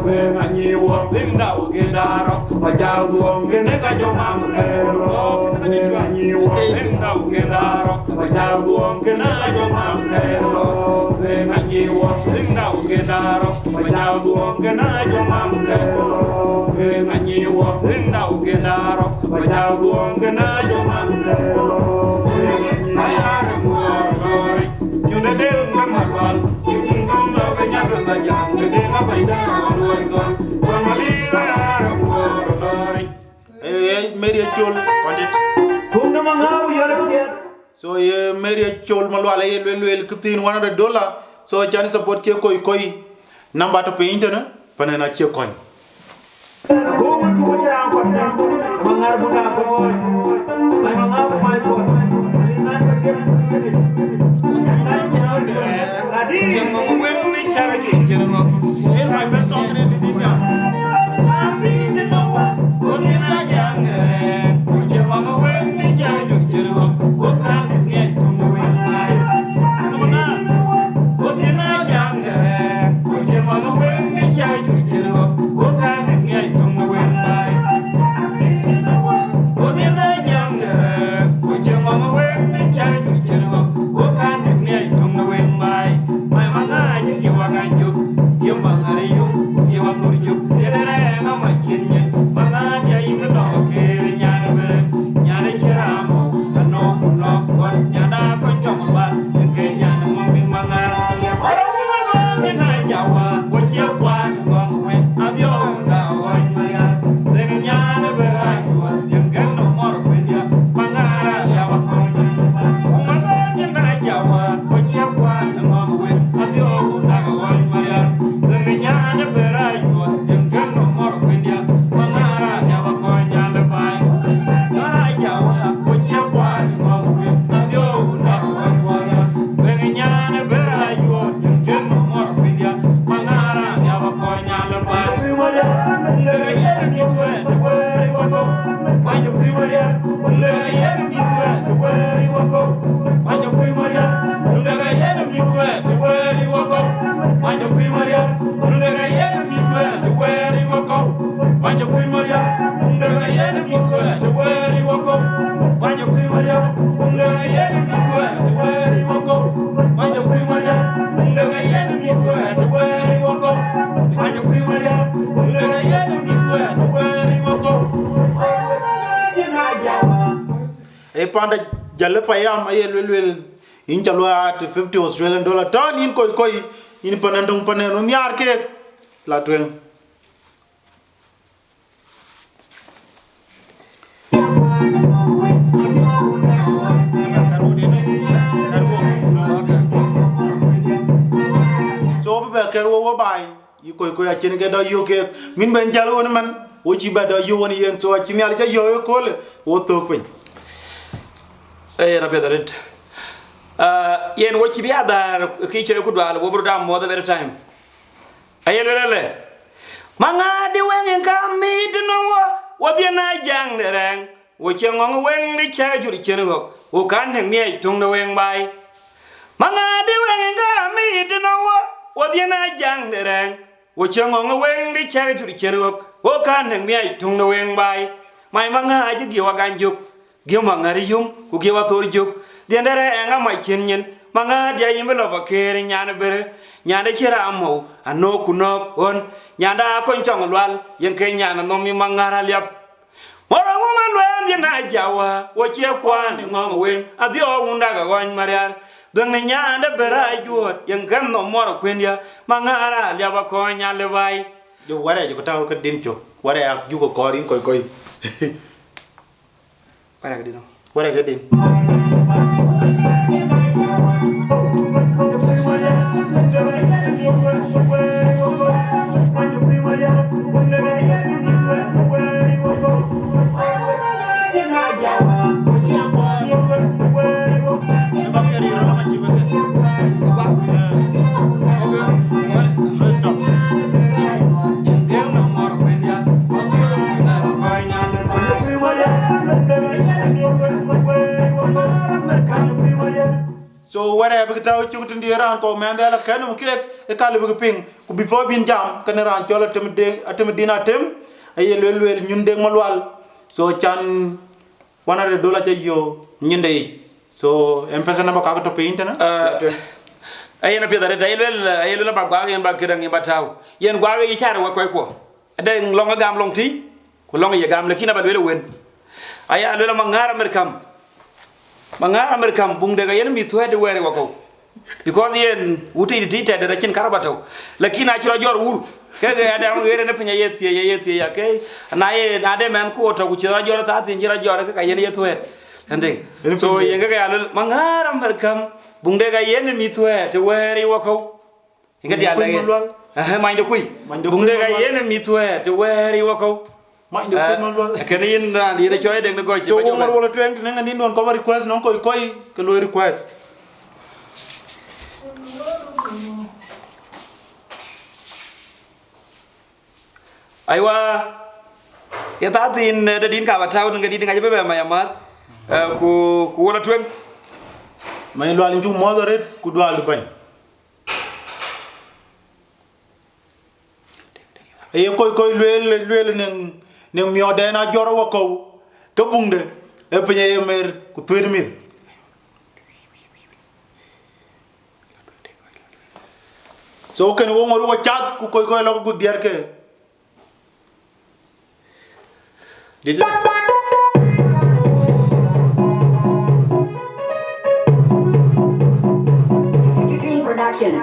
We manyi wo dinda ugedaro, Ajakguong gene ka jomam kero. Manyi wo dinda ugedaro, Ajakguong gene ka jomam kero. We manyi wo dinda ugedaro, Ajakguong gene ka jomam kero. Manyi wo dinda ugedaro, Ajakguong gene jomam kero. Ayar wor lori, nyune deng ngawal, eting tong yo nyabbe baja, ngede ngapaina wor. Kon maliza yar wor lori. Media chol kondit. Kumna mangabu yore kiat. So ye media chol malwala ye lwel kutin $100. So chani support ke Khoikhoi. Number to pay internet panena che coin. Kuma tuja angkotnya, mangar buka boy, mai mangabu mai boy, malinan pergi berdua. Jemma wen ni charge jermo. Here my best song in the Dinka. Abi to know what in a younger. Jemma wen ni charge jermo. What can you get to me? What in a younger. Jemma wen ni charge jermo. What can you get to me? What in a younger. Jemma wen ni charge jermo. What can you get to me? My manga, you are going to give Mangari, you are for you. There I am, my chin. Manga, you know, okay, Yana Cheramo, and no, what Yana Conchoma, and Kenya, moving Manga. What a woman in Nigeria, what you want, when I'm young now, one Maria. Then Yana, where I go, you get no more when you Mangara, Yavakon. Woman in Nigeria, what you want, and mom with. mi to to where you go find your people ya ungega yenu mi to where you go e panda jalle payam ay lwel in chalo at $50 ton in koi in panandong paneno nyar ke la twen so be kero wo bai yi koi a chen ke do yo ke min ben jalo won man wo chi ba do yo won yen so chi nyal ja yo ko le wo to pen na pedarit yen wo chi biya dar ki chere ku dwal wo bru dam mo the very time ayelele manga de wen ka mi no wo bi na jang dereng wo chengong wen ni cha juri chenego wo kan ne mi tung no wen bai manga de wen ka mi no wo bi na jang dereng wo chengong wen ni cha juri chenego wo kan ne mi tung no wen bai mai manga ji gi wa ganjuk gi manga ri yum ku gi wa tor juk dendere enga mai chenyen manga dia yimbe lo bakere nyane bere nyande chira amo ano kunok on nyanda ko chong lwal yen ke nyana no mi Mangar Aliap moro mo man wen dia na jawa wo che kwan ngom wen adio unda ga gon mariar don ne nyande bere ajuot yen kan no moro kwendia Mangar Aliap ko nyale bai yo ware jo taw ka din cho ware ak ju ko korin koi para ga dino ware ga din so ware bi taw ci gutu ndiran ko men dala kanum ke e kala bi ping ku before bin jam kan ran chola tem dina tem ay lel ñun de malwal so chan $100 ca yo ñinde so empesa na ba ka to pe intana ayena pedare dayel ayel ba gwa yen ba kidan ba taw yen gwa yi char wa koy ko den longa gam long ti ko longa ye gam le kina ba wele wen aya lo Mangar Amerikam bung de ga yen mi to de were wa ko because yen wuti di tete da kin karabato lakini a chira jor wur ke ga da mo yere ne pnya yeti ya ke na ye na de men ko to ku chira jor ta tin chira jor ka yen yeto et ende so yen ga ya Mangar Amerikam bung de ga yen mi to te were wa ko ingati ala yen ma inde kuy bung de ga yen mi to te were wa ko ma inde kuy man lol ken yen na yen choy de go ci so wo ngor wala twen ne nga ni don ko request non koy ke lo request aywa ya tatin da din ka bataw nga din nga bebe ma yamat ku wala twen may lo alin ju moderate ku do al bañ ay koy lwel ne mi odena joro wa ko ke bungde e penye mer ku 3000 so ken wo ngor wo chat ku koy lo ku dier ke dije production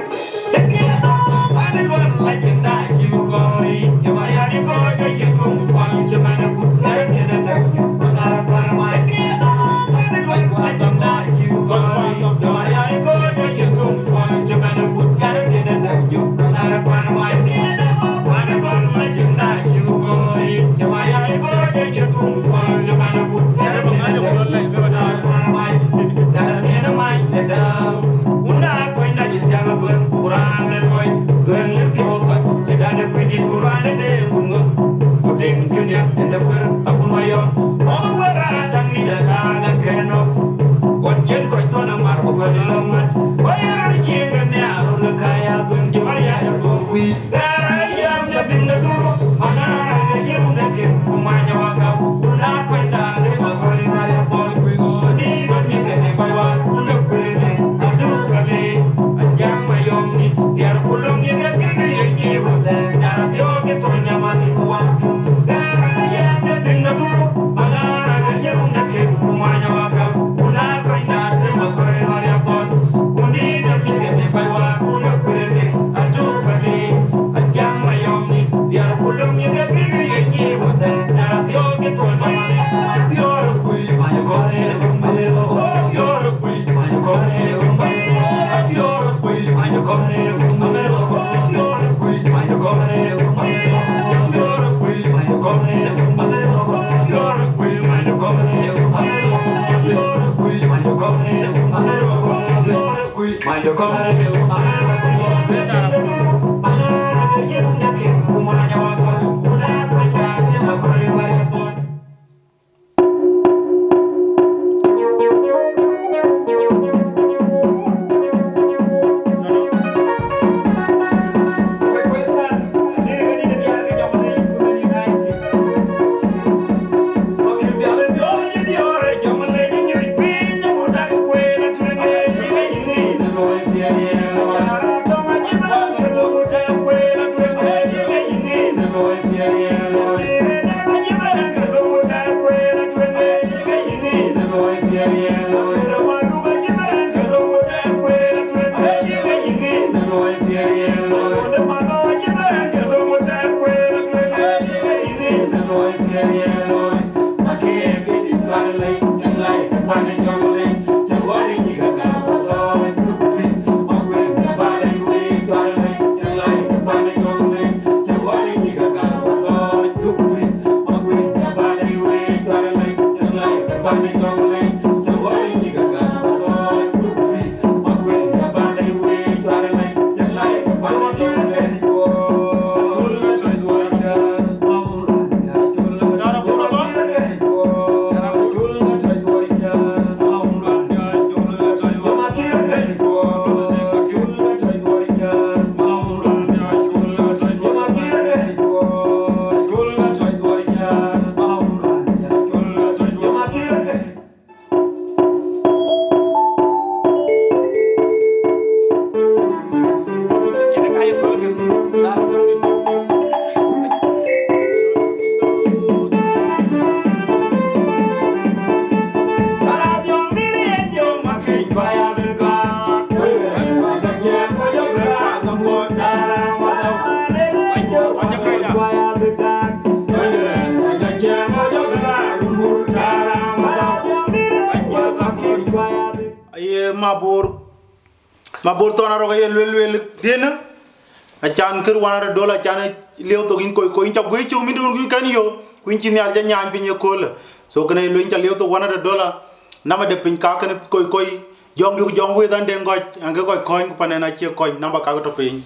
mabor tona roga ye lel dena a chan kir wana dola chan lew to gin koy incha goy ci mi dun kan yo kuin ci nyal ja nyam pinye kola so kana lo incha lew to wana dola nama de pin ka kan koy jom yu jom we dan de ngoj anga koy coin panena ci koy namba ka to pin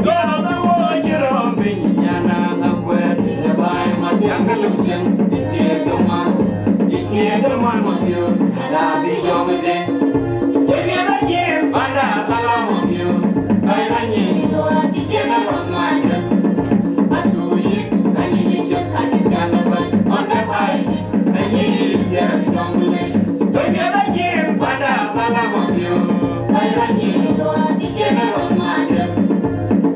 Go Younger Lucian, it's here to man. It's here to man of you, and I'll be your man. Together, yeah, and I'll love you. I need to go to general mind. I saw you, I need you, I can tell on the bike. I need you, don't believe. Together, yeah, and I'll love you. I need to go to general mind.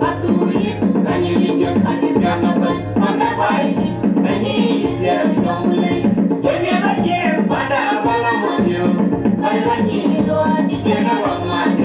I saw you, I need you, I can tell on the bike. I need you, don't believe. Together, yeah, and I'll love you. I need to go to general mind.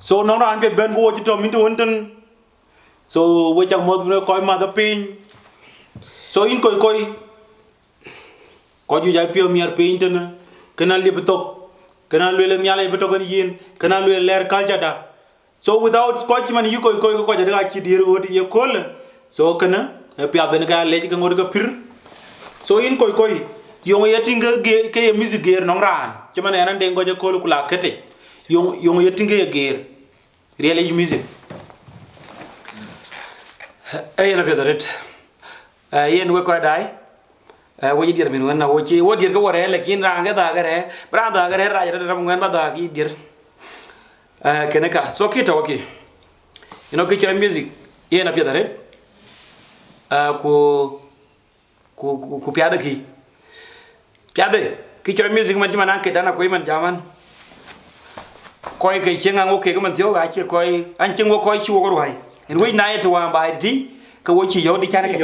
So no ran be ben wo to min to wonten so we chak mod ko ma da pin so in koi ko ju ja pio mier pin ten kana li betok kana le nyala betok ni yin kana le ler kaljada so without ko chi man yu ko ja ga chi dir odi ye kol so kana pia ben ga le ga ngor ga pir so in koi yong yetinga ge ke music ger nong ran chi man enan de ngoje kol kula kete yong yetinga ger really music ay na pedaret yen we ko dai wo dir min wana wo chi wo dir ko wore lekin ranga da gare branda gare raja da ngwan ba da ki dir keneka so kita okay ki music yen na pedaret ku piada ki music man man ke dana ko man jaman koi ke chenga ngo ke man thio ga che koi an chengo koi chi wo roi en we na to wa ba di ka wo chi yo di chana ke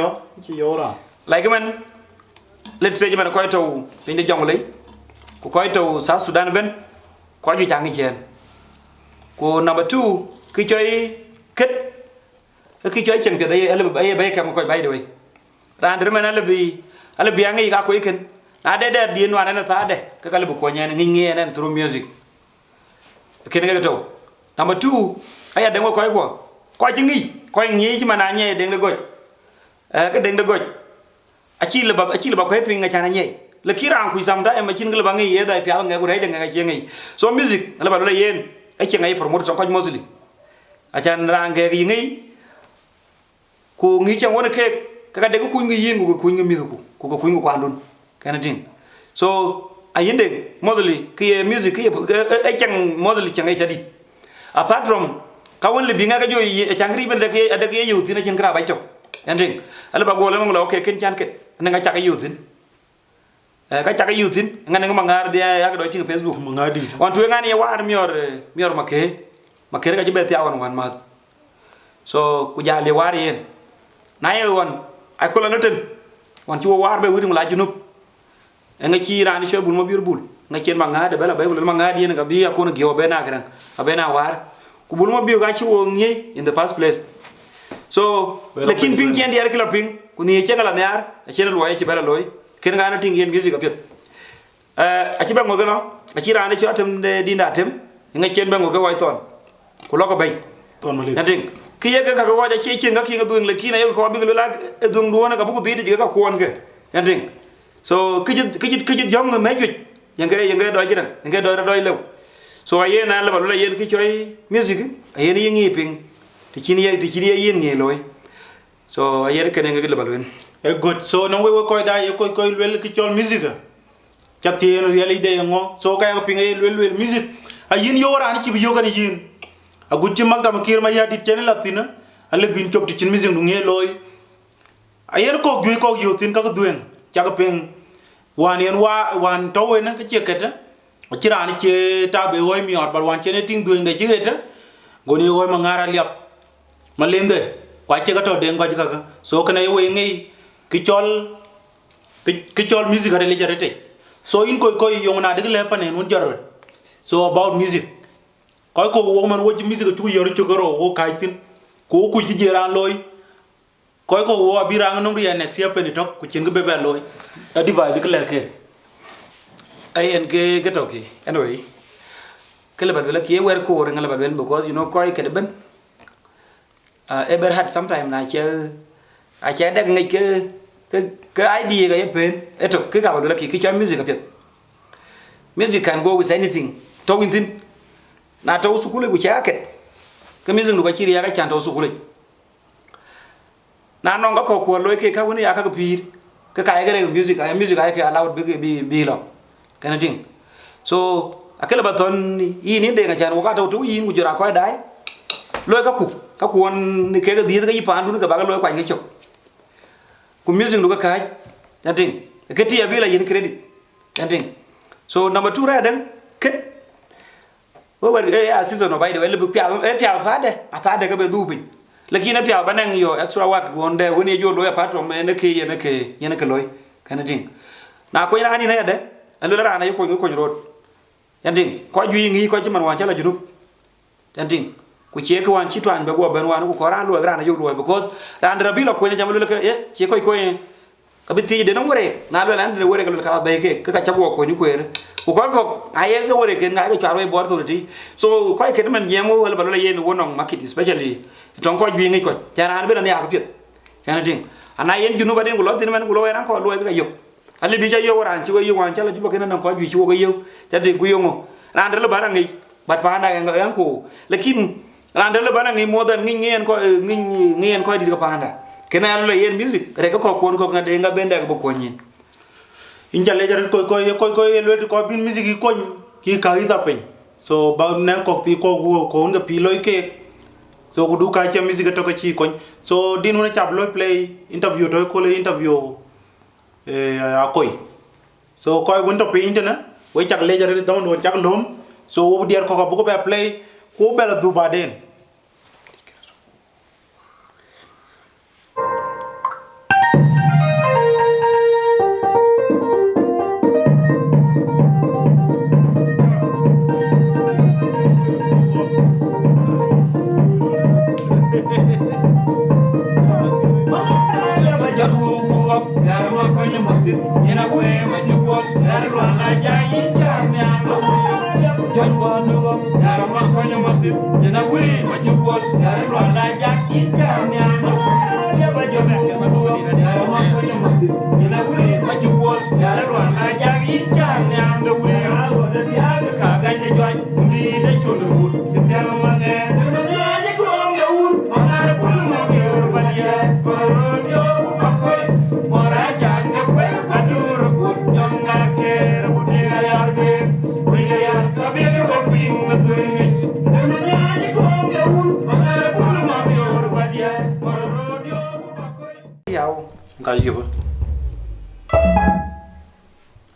chi yo ra like man let's say man koi to pin de jong le ko koi to sa Sudan ben ko ju chang chen ko number 2 ki choi ket ki choi chen ke dai ale ba ka ko ba de we ran der man ale bi angi ga ko iken na de di no na ta de ka kale bu ko nya ni ngi na through music kene to number 2 aya dengo ko jingi ko ngi ci mana nye deng le goj ka deng de goj achi le ba ko hepi nga chana nye le kiran ku zamda e machin le ba ngi ye da pya nga ku re de nga chi ngi so music le ba le yen e chi ngai promote so ko mostly achan range gi ngi ku ngi chang wona ke ka de ku ngi yin ku ngi mi ku ngi ku andun kana tin so ayende mostly ki music ki e chang mostly chang ai tadi apart from ka won le binga ka jo changri ben de ke youth na chen kra bai tok ending ala ba go le mo okay ken chan ke na nga chaka youth ka chaka youth nga nga mangar dia ya do ting Facebook mangadi on tu nga ni war mior make ka jibe tia wan ma so ku ja le war yen na ye won ay ko la naten won ci war be wuri la junub nga ci ran ci bul mo bir bul nga chen mangade bela bay bul mangade yen ga bi ya ko no gyo be na gran abena war ku bul mo bi ga ci wo ngi in the first place so lekin ping ken dia kila ping ku ni che ngala nyar a che lo ye ci bela loy ken ga na ting yen music apet a ci be ngo gelo a ci ran ci atem de dinda tem nga chen be ngo ga way ton ku loko bay ton mali nating ki ye ga ko waja ci nga ki nga dueng le ki na ye ko bi la dung do na ga bu di ga ko won ga nating so kiji jom me juj yang do jiran yang do lew so aye na la balula yen ki choy music aye ni ngi ping ti chini yen ngi loy so aye ke ne ngi la balwen e good so no we ko da ye ko wel ki chol music chati no yeli de ngo so ka ko ping ye wel music ayin yo ran ci bi yo kan yin a gudji magda ma kir ma ya dit chen latina ale bin chop ti chin music du ngi loy aye ko gwe ko yo tin ka ko duen cha ko ping wan yen wan to we na ke keta ci ran ci tabe hoy mi or bar wan ci ne ting du nge ci keta goni hoy Mangar Aliap malende kwa ci ka to de ngoj ka so kana we ngi ki chol music are le jarete so in koy yong na de le panen won jarot so about music koy ko wo man wo ci music ci yoro ci goro wo kaytin ko ku ci jeran loy koy ko wo birang no riya nek sia peni tok ku ci ngi bebe loy a divide ke leke ay en ke toki anyway kele bad wala ki wer ko ngala bad because you know koy ke ben ever had sometime na che a che dag ngi ke idea ga pen eto ke ka wala ki cha music apet music can go with anything to wintin na to sukule ku cha ke music lu ga chiri ya ga chan to sukule na no ga ko loy ke ka woni ya ka pir cái cái music ay ke allowed bi lo kana ting so akela baton ini de ngajan ko ka to yin ku jura ko dai loy ka ku won ni ke ga di ga yipan du ga ba loy kwa ngi chok ku music du ga ka kana ting ke ti ya bi la yin credit kana ting so number 2 ra dan ke wo wer a season no by the way le bu pia fa de ga be du bi lakini pia banang yo extra work wonde woni jo lo apart from ne ke loy kana ding na ko ina ni na de alu la na yo ko rod yan ding ko ju ngi ko ci man wan chala junub yan ding ku che ko wan ci twan be go ben wan ko ran lo gra na yo lo because ran rabi lo ko nya jamalu ke che ko ka biti de no wore na lo lan de wore ka lo ka be ke ka cha go ko ni ko ere ko aye ga wore ke ngai ko charo e bor to ti so ko ke man yemo wala ba lo yen wonong market especially ton ko ju ngi ko jaran be na ya ko pit kana ding ana yen junu ba den ko lo tin man ko lo ran ko lo ga yo ali bi ja yo waran ci ko yo wan chala ju ba ke na ko ju ci ko yo ta de ku yo ngo ran de lo ba ngi bat pa na ga yan ko lakin ran de lo ba ngi mo dan ngi ngien ko di ko pa anda kena lo yen music reka ko kon ko ngade nga bende ko ko nyin injale jarit ko yelwet ko bin music ko ki ka ida pen so ba na ko ti ko nga piloy ke so ko du ka cha music to ko ci ko so din wona chab lo play interview to ko le interview akoy so ko won to pe intena we chak le jarit dawon won chak lom so wo dier ko bu ko be play ko be la du ba den yaw Ga yiba.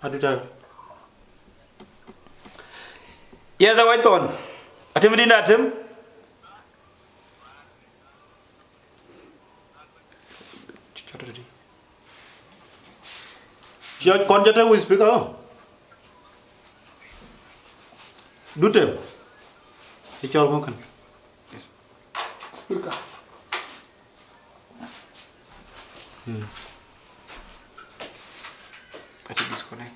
Adu ta. ye da wai ton atem di atem Chia kon jata we speaker. Dutem. Ti chol ko kan. Speaker. ati disconnect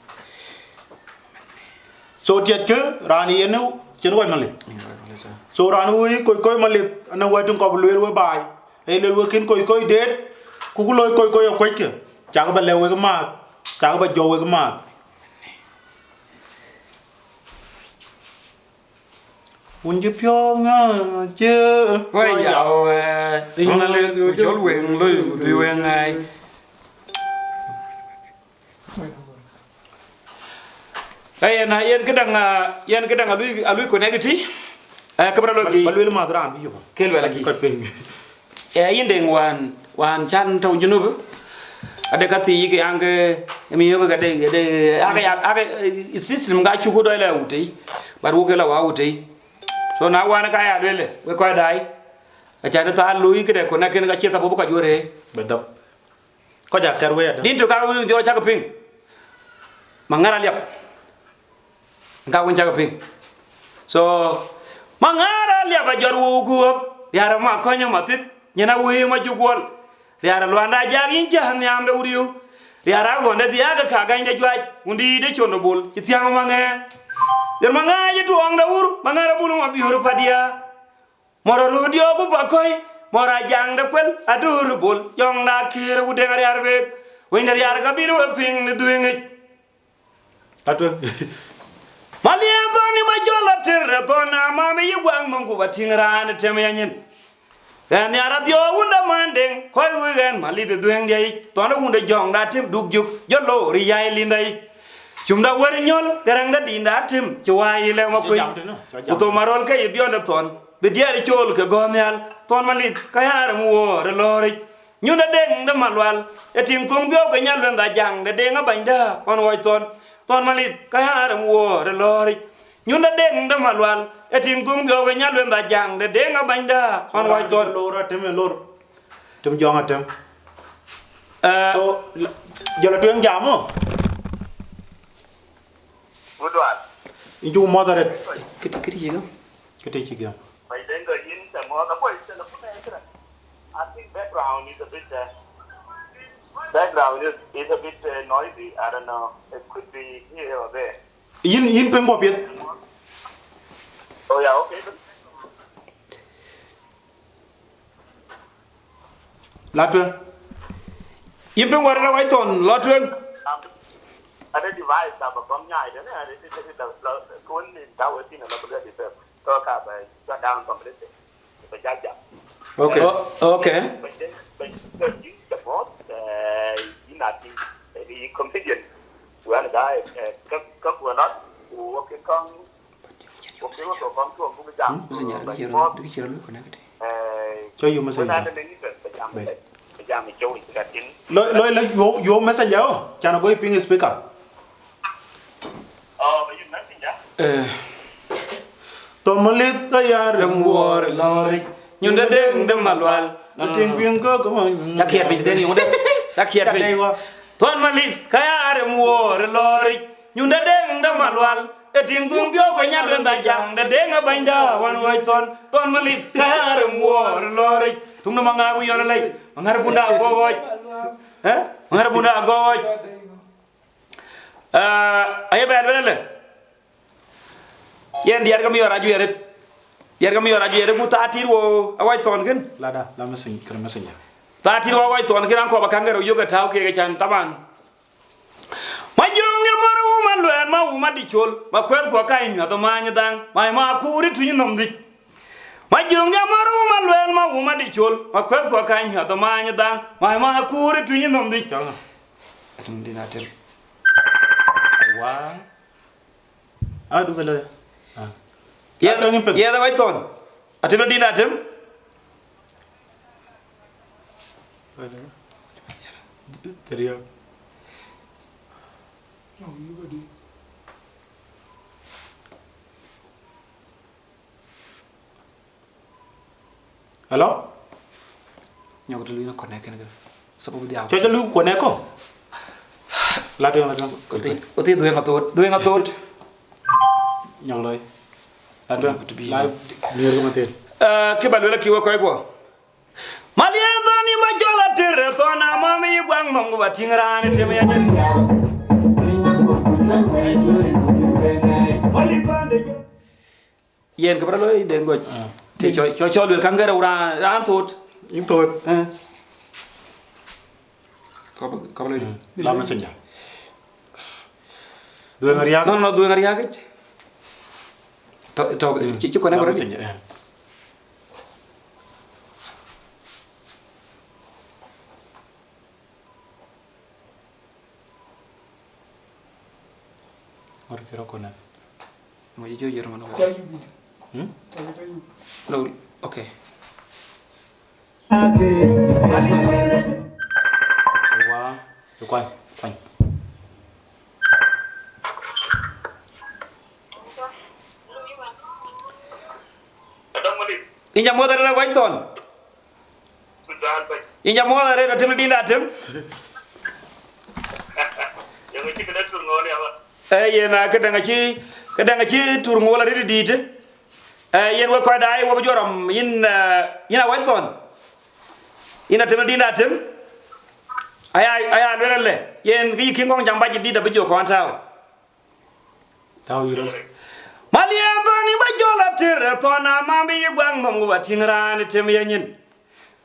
So tiet ke rani yenu chen wai malit. So rani wi koi malit ana wa tung ko lwel we bai. E lel we kin koi det ku ku loy koi ko ke. Cha ba le we ma. Cha ba jo we ma. Un je pyo nga che wai yaw ring na le chol wen lo bi wen ai ay na yen kedang alui connecti kabra lo gi Balwel ma dran bi yo. kel wala gi Ko ping. yindeng wan chan taw junub ade kati yike ange mi yoga gade aga system ga chu ko do la wutai bar wo kala wa wutai so na wana ka ya lele we ko dai a chan ta lui kede ko na ken ga cheta bobu ka jore Bedap. Ko ja kar we da. din to ka woni jo chaka ping Mangar Aliap ka won chaka ping so Mangar Aliap a jor wo ku yara ma ko nya matit nyana wo ma jugol yara lwanda jagin jahan yam da uriyo yara gonda diaga ka gande jwaj undi de chondo bol itiama mange yer mangaje to anga ur mangara bulu ma biuru padia moro rodio bu bakoy mora jang da kwel adur bol yong na kire u de ngari arbe wender yara ka biru ping ne duenge Atu. malia bani ma jola terre bona ma me yugwang mum ku batingrane teme yanyen gan yara dio unda mandeng koy wigen malite dueng dei tona unda jong da tim dug juk jolo ri yai lindai chumda wari nyol garang da dinda tim chwai le ma kuy to marol kay bionda ton be diari chol ke gonyal ton malit kayar mu wor lori nyunda deng da malwal etim tung bio ke nyal da jang de denga banda on woy ton malit kayar mu wor lori nyunda deng da malwal etim tung bio ke nyal da jang de denga banda on woy ton lor tem lor. Tem jonga tem. So jala tu yang jamo. Udwan. Inju moderate. kiti jiga Kete chigam. By then the in the more the voice and the phone. I think background is a bit noisy. I don't know. It could be here or there. Yin pengo piet. Oh yeah, okay. Latwe. yimpe warna way ton lotwen Ada device apa nyai dan ada di kun ni tahu sini nak boleh di so ka ba shut down completely. Ba jaja. Okay. okay But the boss inati di competition. Wan dai ka not okay kong okay ko kong tu bu jam. usinya dikira lu connect Cho you message. Ada ni jam jauh ikatin. Lo yo message yo. Chana go ping speaker. Oh, you message ya? Tomalit tayar war lori nyunda deng dem malwal Ating ping ko mo. takiat bi den yonde takiat bi ton malit kaya are war lori nyunda deng dem malwal eting tung bio ko nyal da jang de deng banda wan way ton malit kaya are war lori tung no manga bu yona lay mangar bunda gooj mangar bunda gooj aye bel wele yen diar kam yo raju yeret diar kam yo raju yeret mu tatir wo awai ton ken Lada la message kar message. tatir wo awai ton ken an ko bakangaro yoga taw ke chan taban majung ne maru malwen ma uma di chol ma kwel ko kai nya to manya dang mai ma kuri tu nyom di majung ne maru malwen ma uma di chol ma kwel ko kai nya to manya dang mai ma kuri tu nyom di Changa. tung dinatel Wa. Adu bela. ya da wai ton atim dinatem Teriak. Hello? Nhau cái lưới nó còn này cái này. Sao không đi ảo? Cho lu của này ko. La tuyên. Có thể đuôi ngọc tốt. Nhong lôi. La tuyên. Live near cái mặt Cái bạn lưới là kêu coi của. Malian ni ma jola tere to na mami bang mongo batingrani teme ya. Yen ke bralo den goj. Te cho lưới kangara ura an tot. In tot. Có lưới. La mà sinh. Dua ngariak. No dua ngariak. To ci ko ne ko rek. Or kira kona. Mo ji jojo man. No, okay. Wa, yo kwai. Inja moda la way ton. Inja moda re tim dinda tim. Yang ci kada tur ngol ya ba. Yena kadanga ci tur ngola re dite. Yen wa ko dai wa joram ina way ton. Ina tim dinda tim. Aya le yen gi ki ngong jamba ji dida be jo ko antaw. Tahu yiro. Malian bani ba jola tere pona mambi gwang mongo batingrani tem yanyin.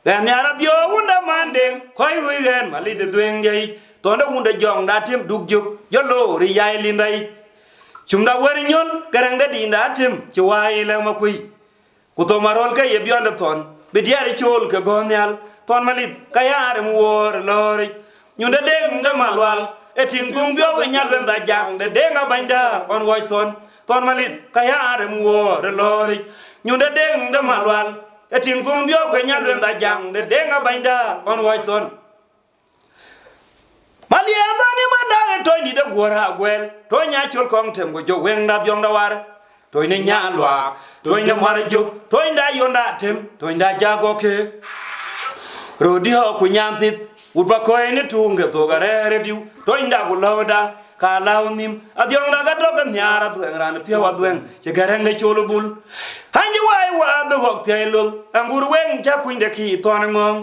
Gan yara bio wunda mandeng Khoikhoi gen mali de dueng jai tonda wunda jong da tem dugjuk yolo ri yai lindai. Chumda wari nyon garang da dinda tem ci wai la makui. Kuto marol ka yebionda ton bidiari chol ka gonyal ton malit kayare mu wor lori. Nyunda deng da malwal eting tung bio ga nyal da jang de denga banda on woi ton. Ton malit kaya arem wo de lori nyunda deng de malwal eting kum bio ko nyalwen da jang de denga bainda on way ton malia bani manda to ni de gora gwel to nya chol kong tem go jo wen da byong da war to ni nya lwa to ni mar jo to nda yonda tem to nda jago ke rodi ho ku nyantit urba ko ni tunge to gare diu to nda go loda ka launim adyong daga dogan nyara tu engran pia wadwen che garang ne cholo bul hanji wai wa be gok tailul angur wen ja kunde ki ton ngom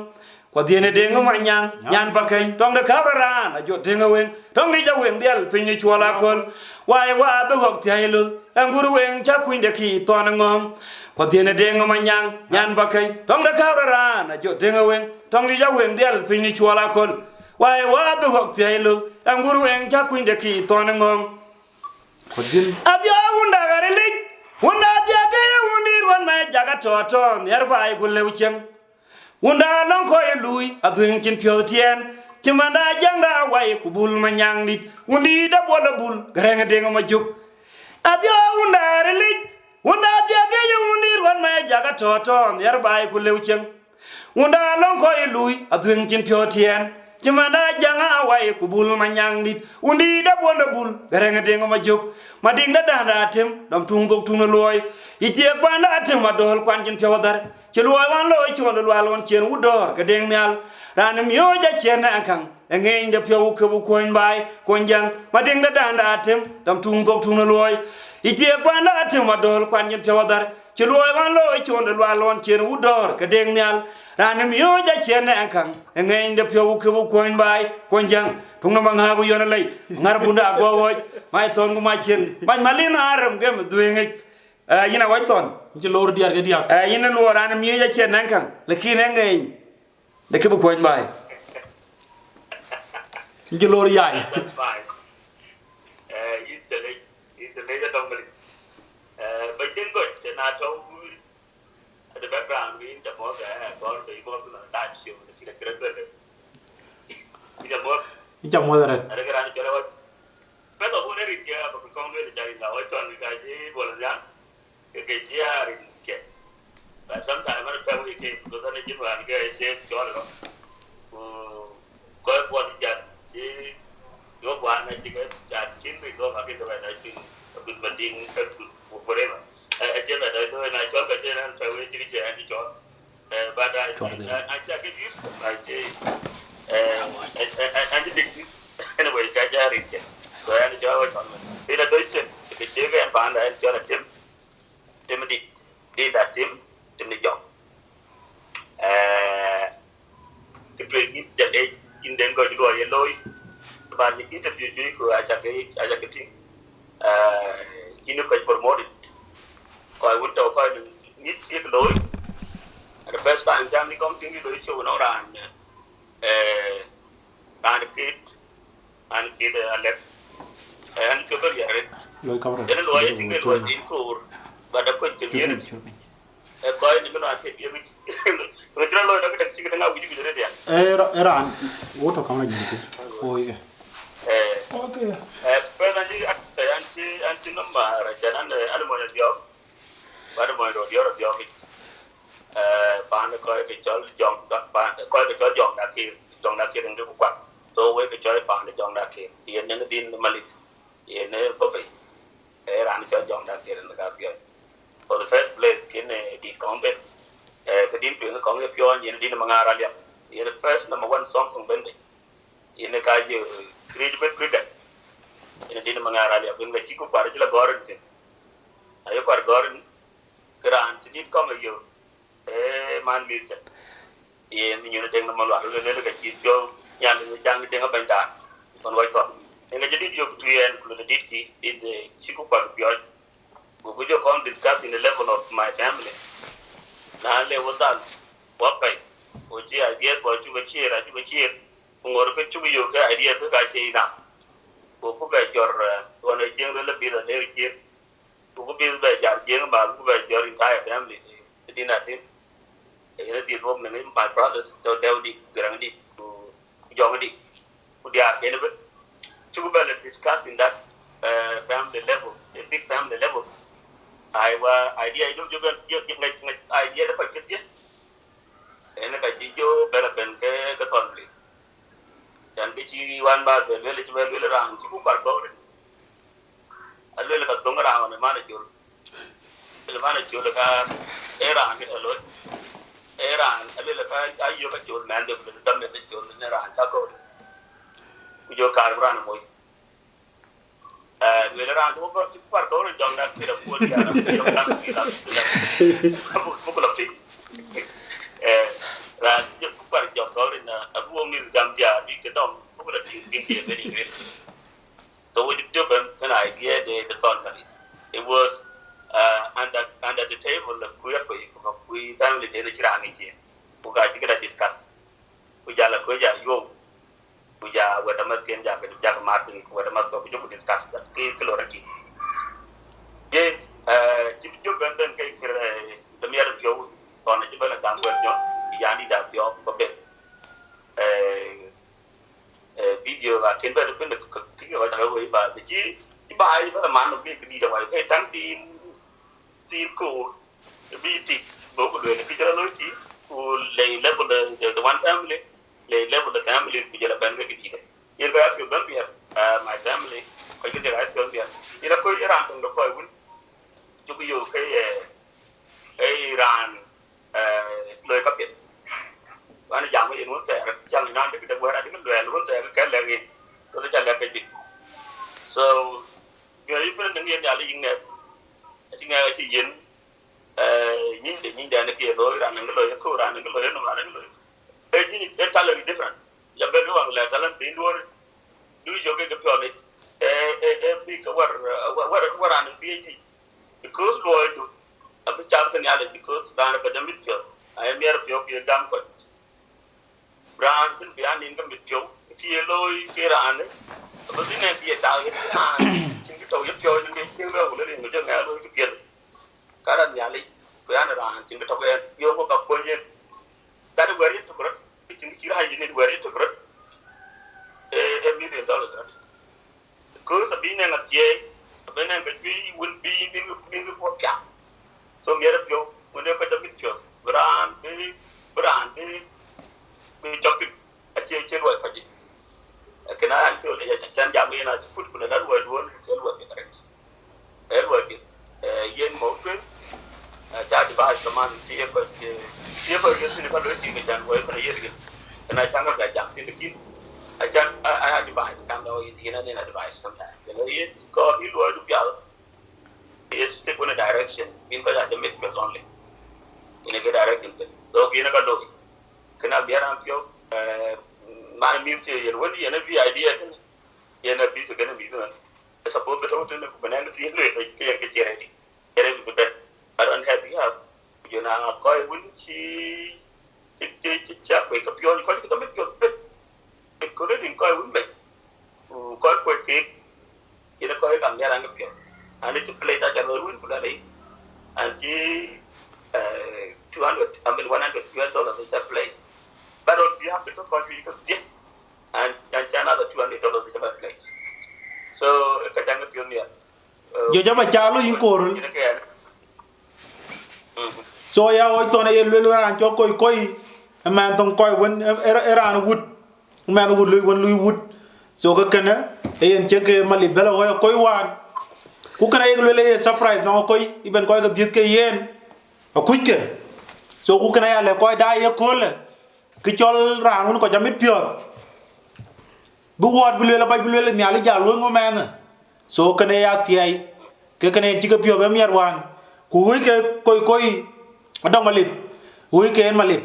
ko diene de ngom nyang nyan bakai tong de kabara na jo denga wen tong ni ja wen del pinni chola kol wai wa be gok tailul angur wen ja kunde ki ton ngom ko diene de ngom nyang nyan bakai tong de kabara na jo denga wen tong ni ja wen del pinni chola kol wai wa be gok tailul anguru eng ja kunde ki ton ngom Kodin. adia wunda gare lik wunda dia ke wundi ron ma jaga toto nerba ay gulle uchem wunda lon ko e lui adun cin piotien cimanda janga way kubul ma nyangdi wundi da bola bul gare de ngoma juk adia wunda gare lik wunda dia ke wundi ron ma jaga toto nerba ay gulle uchem wunda lon ko e lui adun cin piotien Cimanda janga awai kubul manyangdit undi da bonda bul garange dengo majuk mading da danda atem dam tungok tungno loy itie kwanda atem madol kwanjin pyawadar ci loy wan loy ci won walon cien wudor ka deng nyal ran miyo ja cien ankang ngey de pyawu kebu koin bay konjang mading da danda atem dam tungok tungno loy itie kwanda atem madol kwanjin pyawadar ci loy wan loy ci won walon cien wudor ka deng nyal ran miyo ja cien ankang ngey de pyawu kebu koin bay konjang tungno mangabu yona lay ngar bunda gowoy may ton gu machen bañ malina aram gem duenge yina way ton Ci lor diar ke diak. yina lo ran mi ya chen nan kan le kine ngay de ke bu koñ bay Ci lor yaay. That's fine. Is the dong bali. But then good. Then I told you at the background we in the more about the more that show the secret. Ida more. Ci modere. Ada kerana jalan. Pero boleh dia apa kau boleh jadi lah. Orang ni kaji boleh ya. Kerja hari ni. Sometimes mana tahu ini, kalau ni jimat ni kerja jual. Kau buat chor de I check it useful. I think anyway, I read it. So I enjoy it on me. In a Deutsche, if it's Java and Panda and John Tim, Timothy, did that Tim, Timothy John. The play that in then go to a yellow, but the interview you Ajakguong, you know, promoted. I went to find it low. The first time Jamie comes to the show, no run, and a kid, left, and people here. loy cover Then I think it was in core, but a quick community. A coin, you know, I think you which are low of the chicken out with you. Iran woto kama jiki oige Okay. Presently, anti number, and animal of your, but my road, your of your. Ban the coy cái chó dòng coi cái chó dòng đã kia dòng đã kia đừng được quạt tôi với cái chó ban the dòng đã kia hiện những cái tin mà lịch hiện nó có bị cái làm chó dòng đã kia đừng gặp kia for the first place cái này đi con bên cái tin chuyện nó có cái phiêu như đi Mangar Aliap hiện the first number one songของbên này hiện cái cái gì creative freedom hiện đi Mangar Aliap bên cái chỉ có quạt chỉ là garden thế ấy quạt garden cái làm chỉ đi con người yêu man mir cha ye ni ñu tek na ma wax lu le ga ci jo ñaan ñu jang te nga bañ daan kon way to nga jadi yo tuyen lu le dit ki is ci ko par bio bu jo kon discuss in the level of my family na le wodan wa pay o ci idea ko ci ba ci ngor ko ci yo ka idea ko ga ci na ko ga jor wona jeng le bi da ne ci ko bi ba jar jeng ba ko ba jor entire family dina tin did home and my brothers so they'll be grandi to Jongadi. They are benefit. To discuss in that family level, a big family level. I was idea I don't idea the package. And I did you better than the country. Then which you one by the village where we around to cook our boat. A little bit longer around the manager. The manager, the car, era, alone. Iran, a little bit, you got your man, the dumb at the children, Iran, Taco. With your car run away. We're around to part of John, that's a poor couple of things. Just part of your in a woman in Zambia, we get on, couple of things very great. So we did an idea, the country. It was under the table of Khoikhoi, we family did a chirani here. We got to discuss. We got a Khoja, you, we are with a Martin Jack Martin, where the must of you discuss that case, Loraki. Yes, Jim Benton cake the mere of Joe on a Jibber and Dunwell John, Yanni that the off of it. Video that can better been the cooking of the way by the G. Buy for a man of big leader, I say, something. Cool, the BT, local loyalty, who lay level the one family, lay level the family, which are a bandit. You have to go here, my family, I get the right to here. You know, you're on the point to be okay, Iran, like a bit. One young in one there, young not to get where I didn't do and can let it to the child. So, you're even in the allying there. I think I see yin, the key lawyer and the lawyer, and the lawyer, a talent different. You better one let talent be doing. Do you get the pure a big what on the PhD? Because lawyer to a big chance in the because down at the midfield. I am here of your damn cut. Brand and beyond income with you. If you low, you get on it. But then be a target. So you show the thing well, living with your narrow together. Karan Yali, Piana, think of it, you hook up for you. That is where it took it. It's in Kira, you need where it took it. $1 million. The course of being a J, a banana will be in the podcast. So, Miracle, when you put the picture, Brand, we talk a change in what I can I tell you, I can't jam in as put another word, one, tell what it is. Edward, Yen Moultrie, that device the man here, but dia ko yesu ni ko do ti ga ko ko yeri na changa ga jam ti ki I advise come down you know advice sometimes you know it God you do ya is stick in a direction in ko da make only in a good direction so you know ka do kana biara am my music you know you know the idea you know this going to be done suppose the total of banana tree ke charity charity but I don't have you know ko win chi cha ko ka pio ko ka make your bit ko rin ko win make ko ke you know ko ka mera ngap pio and to play that win for that and $200 I mean $100 is a play but you have to talk you and another $200 is a play so ka jang pio ni yo jaba chalo in korul so ya hoy to na yel ran cho koy man tong koy won eran wood man wood lui wood so ka kana en che ke mali bela hoy koy wan ku kana yel le surprise no koy iben koy ka dit ke yen a kuike so ku kana ya le koy da ye kole ki chol ran won ko jamit pio bu wot bu le bay bu le nyali ja lu ngo man so kana ya tiai ke kana chi ka pio be miar wan ku hui ke koy adong malip hui ke malip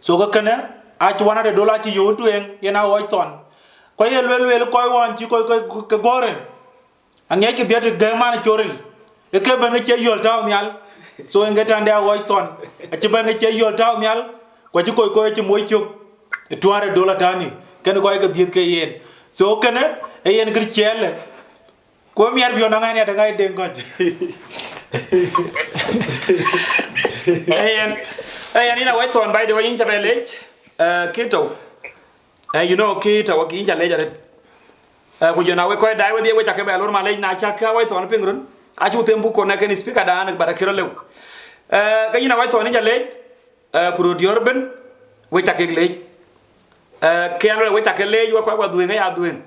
so ka kana a chi $100 chi yo tu en yena hoy ton ko ye le koy wan chi koy ke goren anya chi det de man choril e ke ben che yol taw nyal so en gata nda hoy ton a chi ben che yol taw nyal ko chi koy chi moy chuk $200 tani ken koy ke dit ke yen so kana e yen gir chele ko miar bio na ngani da ngai den got Hey, Anina, wait on by the way in Chabelage, Kito. You know, Kito, in Chalaja. Would you now quite die with you, which I can be alone, Malay, Nachaka, wait on a pingrun? I do think book on a can speak at Anna, but a kilo. You know, wait on a late, Puru Durban, which I can late. Canada, which I can lay, you are quite doing, I are doing.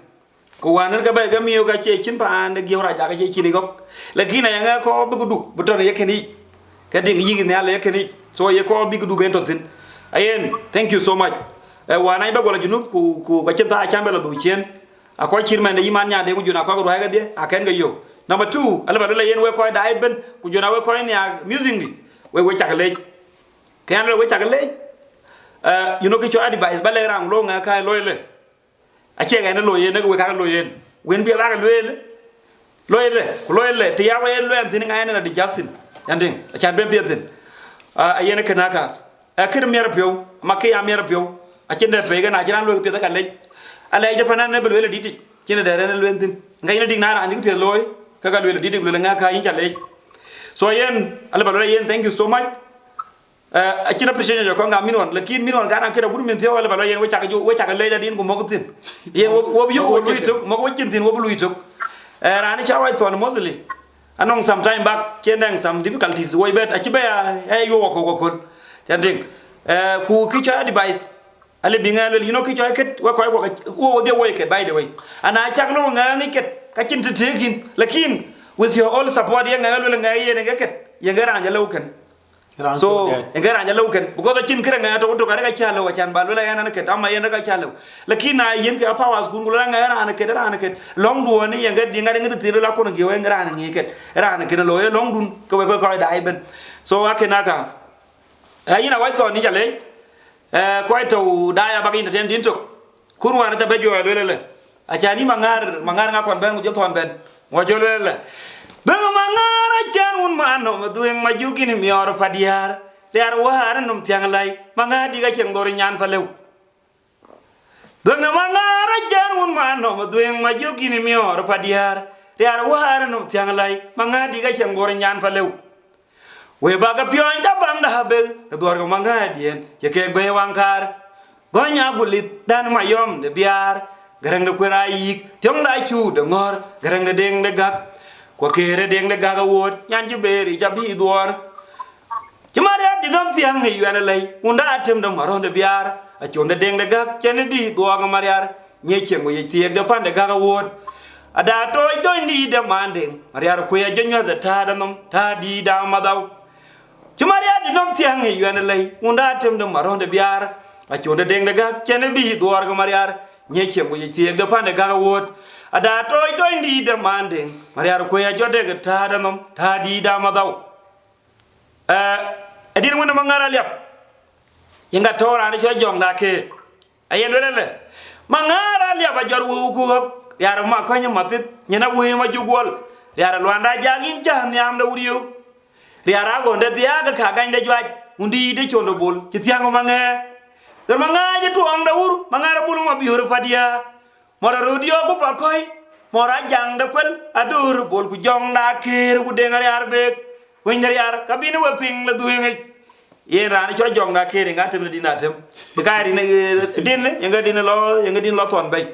Kuwana ka ba gami yo ka che chin pa and gi ora ja ka che chini go lakini ya ko bu du bu ton ye keni ka ding yi ne ala ye keni so ye ko bi du bento tin ayen thank you so much wana ba gola junub ku ba chen ta chambe la du chen akoy chirman de yiman nya de mu juna ko ro ga de aken ga yo number 2 ala ba la yen we ko da ben ku juna we ko ni music ni we chakale kan we chakale you know ki cho advice ba le rang lo nga kai loile a che ga ne loye ne we ka loye wen bi la loile ti ya we lo en tin nga ne na di jasin yanding a chan ben bi tin a yene kanaka a kir mer pyo makke ya mer pyo a chen de pe ga na chan lo bi ta ka le ala je panan ne bel diti chen de re ne lo en tin nga ne ding na na ni bi loy ka ga lo diti lo nga ka yin cha le so yen ala ba lo yen thank you so much a china appreciation jo ko nga minwan lakin minwan kana kira guru min theo wala balo yen we chaka leja din ko mokutin yen wo yo wo luitok mo ko chintin wo luitok rani chawa ton mostly anong sometime back kendang some difficulties wo bet a chiba yo ko ko yanding ku kicha advice ale bingalo you know kicha ket wa ko wo de wo ket by the way ana chaklo nga ngiket ka chintin tekin lakin with your all support yen ngalo nga yen ngeket yen gara njalo kan so engara nya lawken because chin kira nga to ka chalo chan balula yana ke amma yana ka chalo lakini yen ke powers gungula nga yana ke long du ni yenga dinga dinga tiro la kono giwe ngara ngi ke ran ke lo long dun ko ko da iben so akenaka ayina waito ni jale ko to daya bagi ten din to kurwa na tabejo lele achani mangar nga kon ben jo ton ben mo jo lele Bengo mangara janun mano madueng majuki ni mior padiar liar war num tiang lai mangadi ga ceng dori nyan paleu Bengo mangara janun mano madueng majuki ni mior padiar liar war num tiang lai mangadi ga ceng dori nyan paleu we baga pion da bang da habel dor go mangadien ceke be wangkar gonya gulit dan mayom de biar garang de kurai tiong da chu de ngor garang de deng de gak ko kere deng le gaga wot nyan ji beri jabi duor jumare di dom tiang ni yana lay unda atem dom maron de biar a chonde deng le gag chene bi duor ga mariar nye chengo ye tiek de pande gaga wot ada toy do ndi de mandeng mariar ko ya jonyo za ta danom ta di da madaw Chumaria di nom tiang e yuan lay unda tem de maron de biar a chonde deng de ga chene bi duar go mariar nyeche mo yiti de pande ga wot ada toy toy ndi de mande mariar ko ya jode ga ta da nom ta di da ma daw adin wona Mangar Aliap yinga tora ni cho jong da ke ayen wele Mangar Aliap a jor wu ku yar ma ko nyamatit nyina wu ma jugol yar lwanda jagin jam yam da wuriyo riara gonde diaga ka gande jwaj undi de chondo bol ci tiango mange der manga je tuang da ur mangara bulu ma biur fadia mora rodio ko pakoy mora jang da kwel adur bol ku jong da kir ku de ngari arbe ko ndar yar kabine we ping la duwe yen rani cho jong da kir ngatem dina tem gaari ne din yanga din lo ton bay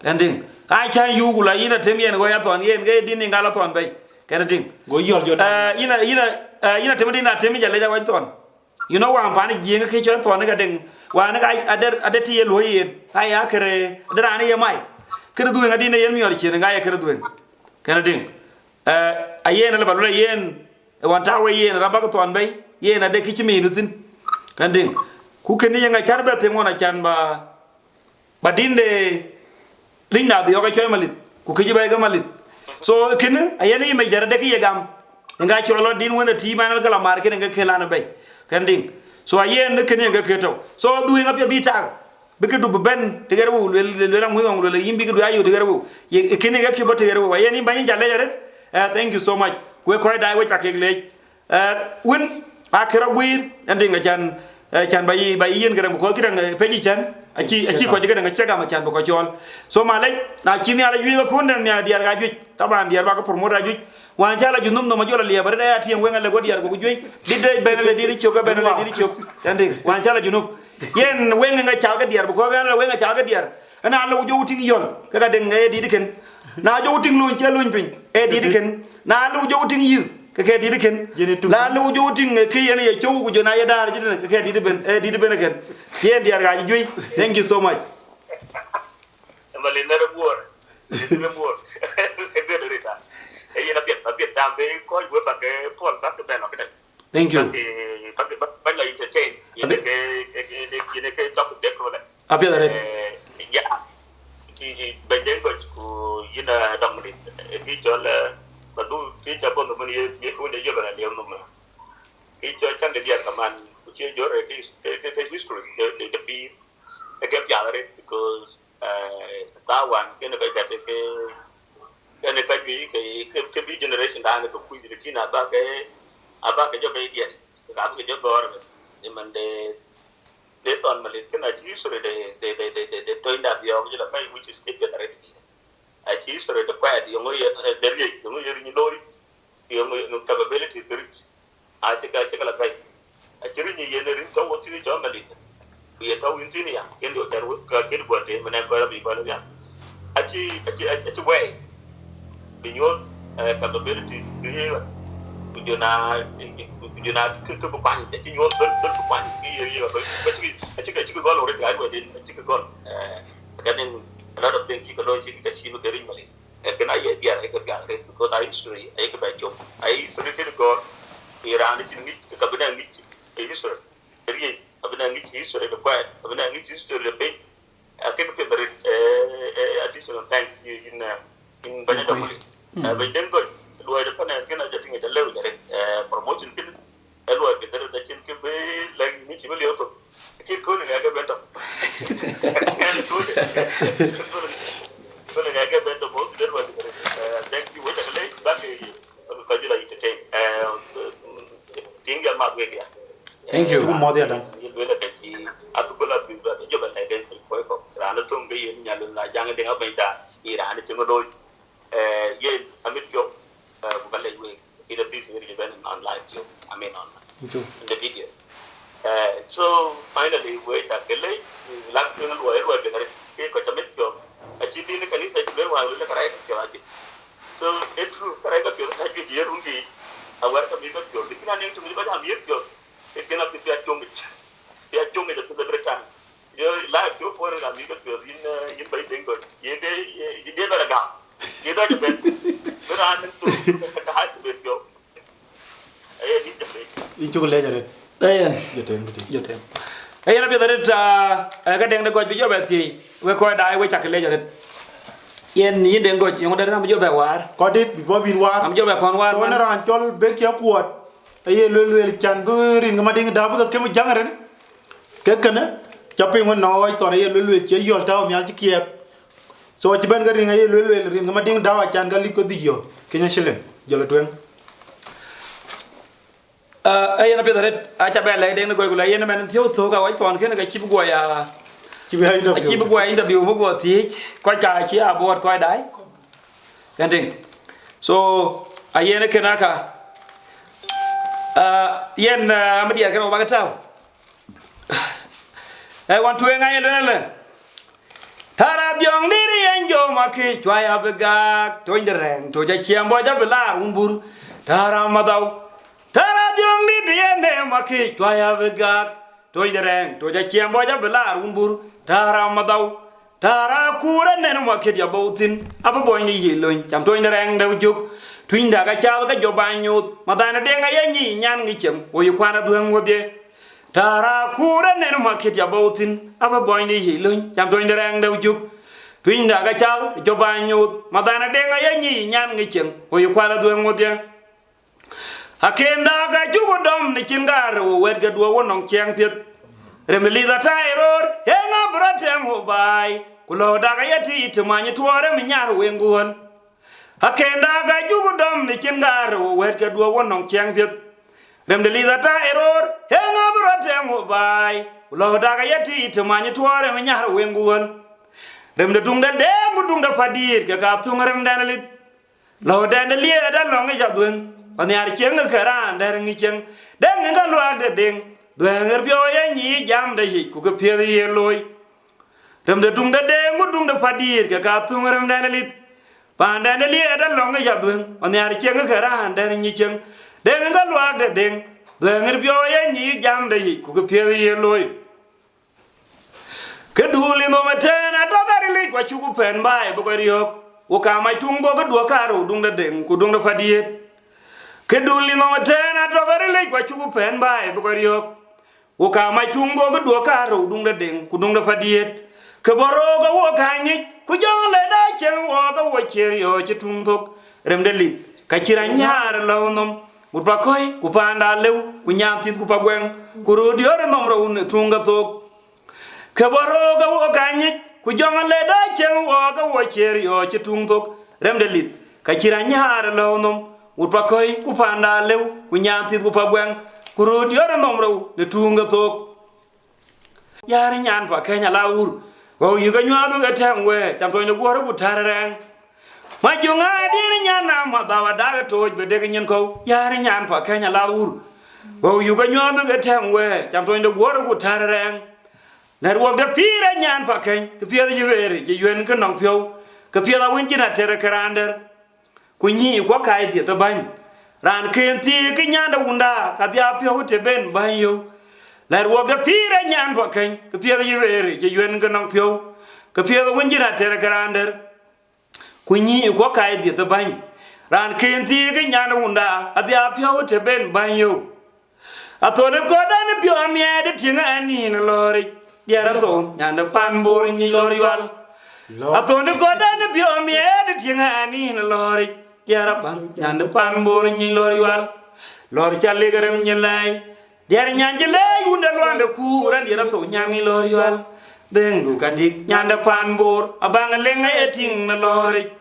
ending ai chan yu gula ina tem yen go ya ton yen ge din ngala ton bay kanating go yol jodan ina temedi na temi jale ja waton you know wa pani jinga ke chon ton ga ding wa na ga ader ti yelo yen ay ya kere dara ne yamai kere du nga dina yen mi yor chi nga ya kere du kanating ayen la balula yen wan ta we yen rabaka ton bay yen ade ki chimi nutin kanding ku ken ni nga charbe te mona chan ba dinde linda bi yoga choy malit ku ke jiba ga malit so ken ayene me jara de ki yegam nga cholo din wona ti manal kala mar ken nga kelana bay kanding so ayen ken nga keto so du nga pe bita be ke du ben te garbu le mu ngam le yimbi ke du ayu te garbu ken nga ke bote garbu ayeni bani jalle jaret thank you so much we koy dai we takek le win akira buir andi nga chan bayi yen garang ko kidang peji chan achi ko diga nga chega ma chan ko chol so malek na chini ala wi ko nden ya diar ga ju taban diar ba ko por moda ju wan jala ju num no ma jola liya bare da tiem wenga le go diar ko ju dide benele diri choga benele diri chok andi wan jala ju num yen wenga nga chal ga diar ko ga la wenga chal ga diar ana ala ju wuting yon kaga den nga didi ken na ju wuting luñ che luñ pin didi ken na lu ju wuting yi ke didi ken la lu ju wuting ke yen ye chow ku jona ya dar jidin ke didi ben ken yen diar ga ju thank you so much malin na buor didi buor ebe rita yen abiet tambe ko we ba ke pon ba ke ben ok thank you ba la entertain yen ke top de ko la abiet dare ya ba den ko yina damri ki jola badu ki jabo no mani ye ko ne yola le no ma ki jo chan de dia kaman ku che jo re ki history de bi e ke ya re because tawan ke ne ba de ke ne ka bi ke bi generation da ne ko ku de kina ba ke jo be dia ka ba ke jo gor e man de ton mali ke na history de to inda bi o jo la pai which is ke re I choose to the quiet, you know, you know, you capability to reach. I think I take a bite. I check in the so what you normally. We are talking to you, can you tell what kid what him and I'm going to be one of them. It's a way. In your capability to hear, we do not cook up a pint that in your pint. I think I took a goal already. I took a goal. Getting a lot of things you can learn that she was very many. Can I get here? I could get it because I history. I could buy job. I used to go around it in the cabinet. A history. I've been a history the quiet. I've been a history the big. I think additional thanks in Banyatamuli. But then go to the panel. Can I just think at the level promotion? And what the chin can be like Michimilio. Keep calling I get better. I get better most thank you. Wait a minute. Back to you. Entertain. Thank you. More than that. Aku pula juga coba saya Khoikhoi. Rana tung ke ini nyalun lah jangan dengar benda. Iran itu cuma doi. Ye amit jo bukan lagi. Kita bisa really on live jo. I mean on the video. So finally, we take a late, last thing, whatever the commit job. Achieving the Kanisa to learn while the correct job. So it's true, correct of your package here, Rundi. I work a bigger job. If you are to me, but I'm here, it cannot be a chumit. They are chumit to the Britain. Your life, your foreign amigos in by Dinka. You never a gap. You got a bed. But I'm to the high to be job. I need the face. Inchu le jare. Ayen. Joten. Joten. Ayen abi daret ka deng de goj bi jobe ti. We ko dai we chak le jaret. Yen yin deng goj yung daret am jobe war. Ko dit bi bo bin war. Am jobe kon war. So na ran chol be kya kuat. Aye lel chan bu rin ngama ding da bu ka kem jangaren. Ke kana chapin won no to na ye lel che yol taw nyal ci kiet. So ci ben ga rin aye lel rin ngama ding da wa chan ga li ko di yo. Kenya shelen jolo twen. Ayen abi daret a chabe le deng de goj gula yen men thiu thu ka wai ton ken ka chip go ya. Ci bi hay do. Chip go interview mo go ti ko ka chi abot ko dai. Ending. So ayen kenaka yen amadia kero bagatao want to ngai lele tara byong diri enjo maki chwaya bega to indereng to ja chiambo ja bela umbur tara madau tara byong diri ene maki chwaya bega to indereng to ja chiambo ja bela umbur tara madau tara kura nen maki dia bautin ababoy ni yelon cham to indereng da juk Twinda ga chaw ga jobanyo madana denga yanyi nyan ngichem o yukwana duang wode tara kura nen market ya bautin aba boyni hilon jam do nderang da ujuk Twinda ga chaw jobanyo madana denga yanyi nyan ngichem o yukwana duang wode akenda ga jugo dom ni chingaro wed ga duwa wonong cheng pet remeli da tairor henga bratem ho bai kulo daga yati itmanyi tuore minyar wenguon Akenda ga jugo dom ni chingaro wed ka duwa wonong cheng pet rem de liza ta error henga brotem ho bai ulo daga yati itmanyi tuore me nyar wenguon rem de dungda de mudungda fadir ga tungrem danalit lo dan lie da long ja dun on yar cheng karan der ngi cheng den nga lo de ding dwen ger pyo ye nyi jam de yi ku ga pye ye loy rem de dungda de mudungda fadir ga tungrem danalit Pandana lia da longa jadun on yar cheng kara der nyi cheng den ga lwa de den ngir pyo ye nyi jam de yi ku ke pye ye loy ke duli no matena to gari li kwa chu ku pen bai bu gari yok u ka mai tung bo ga do karo dung da den ku dung da fadiet ke duli no matena to gari li kwa chu ku pen bai bu gari yok u ka mai tung bo ga do karo dung da den ku dung da fadiet ke boro ga wo ka nyi ku jong le da chen wo ga wo cherio che tung thok rem de lit ka chira nyar lo nom u ba koi ku panda lew ku nyam tit ku pa gwen ku ro dio re nom ro un tunga thok ke boro ga wo ka nyi ku jong le da chen wo ga wo cherio che tung thok rem de lit ka chira nyar lo nom u ba koi ku panda lew ku nyam tit ku pa gwen ku ro dio re nom ro ne tunga thok yar nyan pa kenya la ur Oh, you can have a time where Champion of Water would tararang. My young idea, Yana, Madawa Daga told Bedegan Co. Yarin for Kenya Laur. Oh, you can have a time where Champion of Water would tararang. That was the Pira Yan for Ken, Kapia the Juveri, Yuen Canompio, Kapia Winchina Terracarander. Quinny, Wakai, the Bine. Ran Kenti, Kenyanda Wunda, Katiapio to Ben by you. That was the Pira Yan for Ken, Kapia the Juveri, Yuen Canompio, Kapia the Winchina Terracarander. Quinny, Wakai, the Bine. Ran Kenti, Kenyanda Wunda, Katiapio to Ben by you. I thought of God and a pure me at the Tinga and in a lorry. Yaraton, and the pan boring in Lorial. I thought of God and a pure me at the Tinga and in a lorry. Yarapan, and the pan boring in Lorial. Lord Chaligaram Yalai. Dear Yanjale, you don't want the cool and Yaraton Yami Lorial. Then look at it, Yanda pan board, a bangalenga eating the lorry.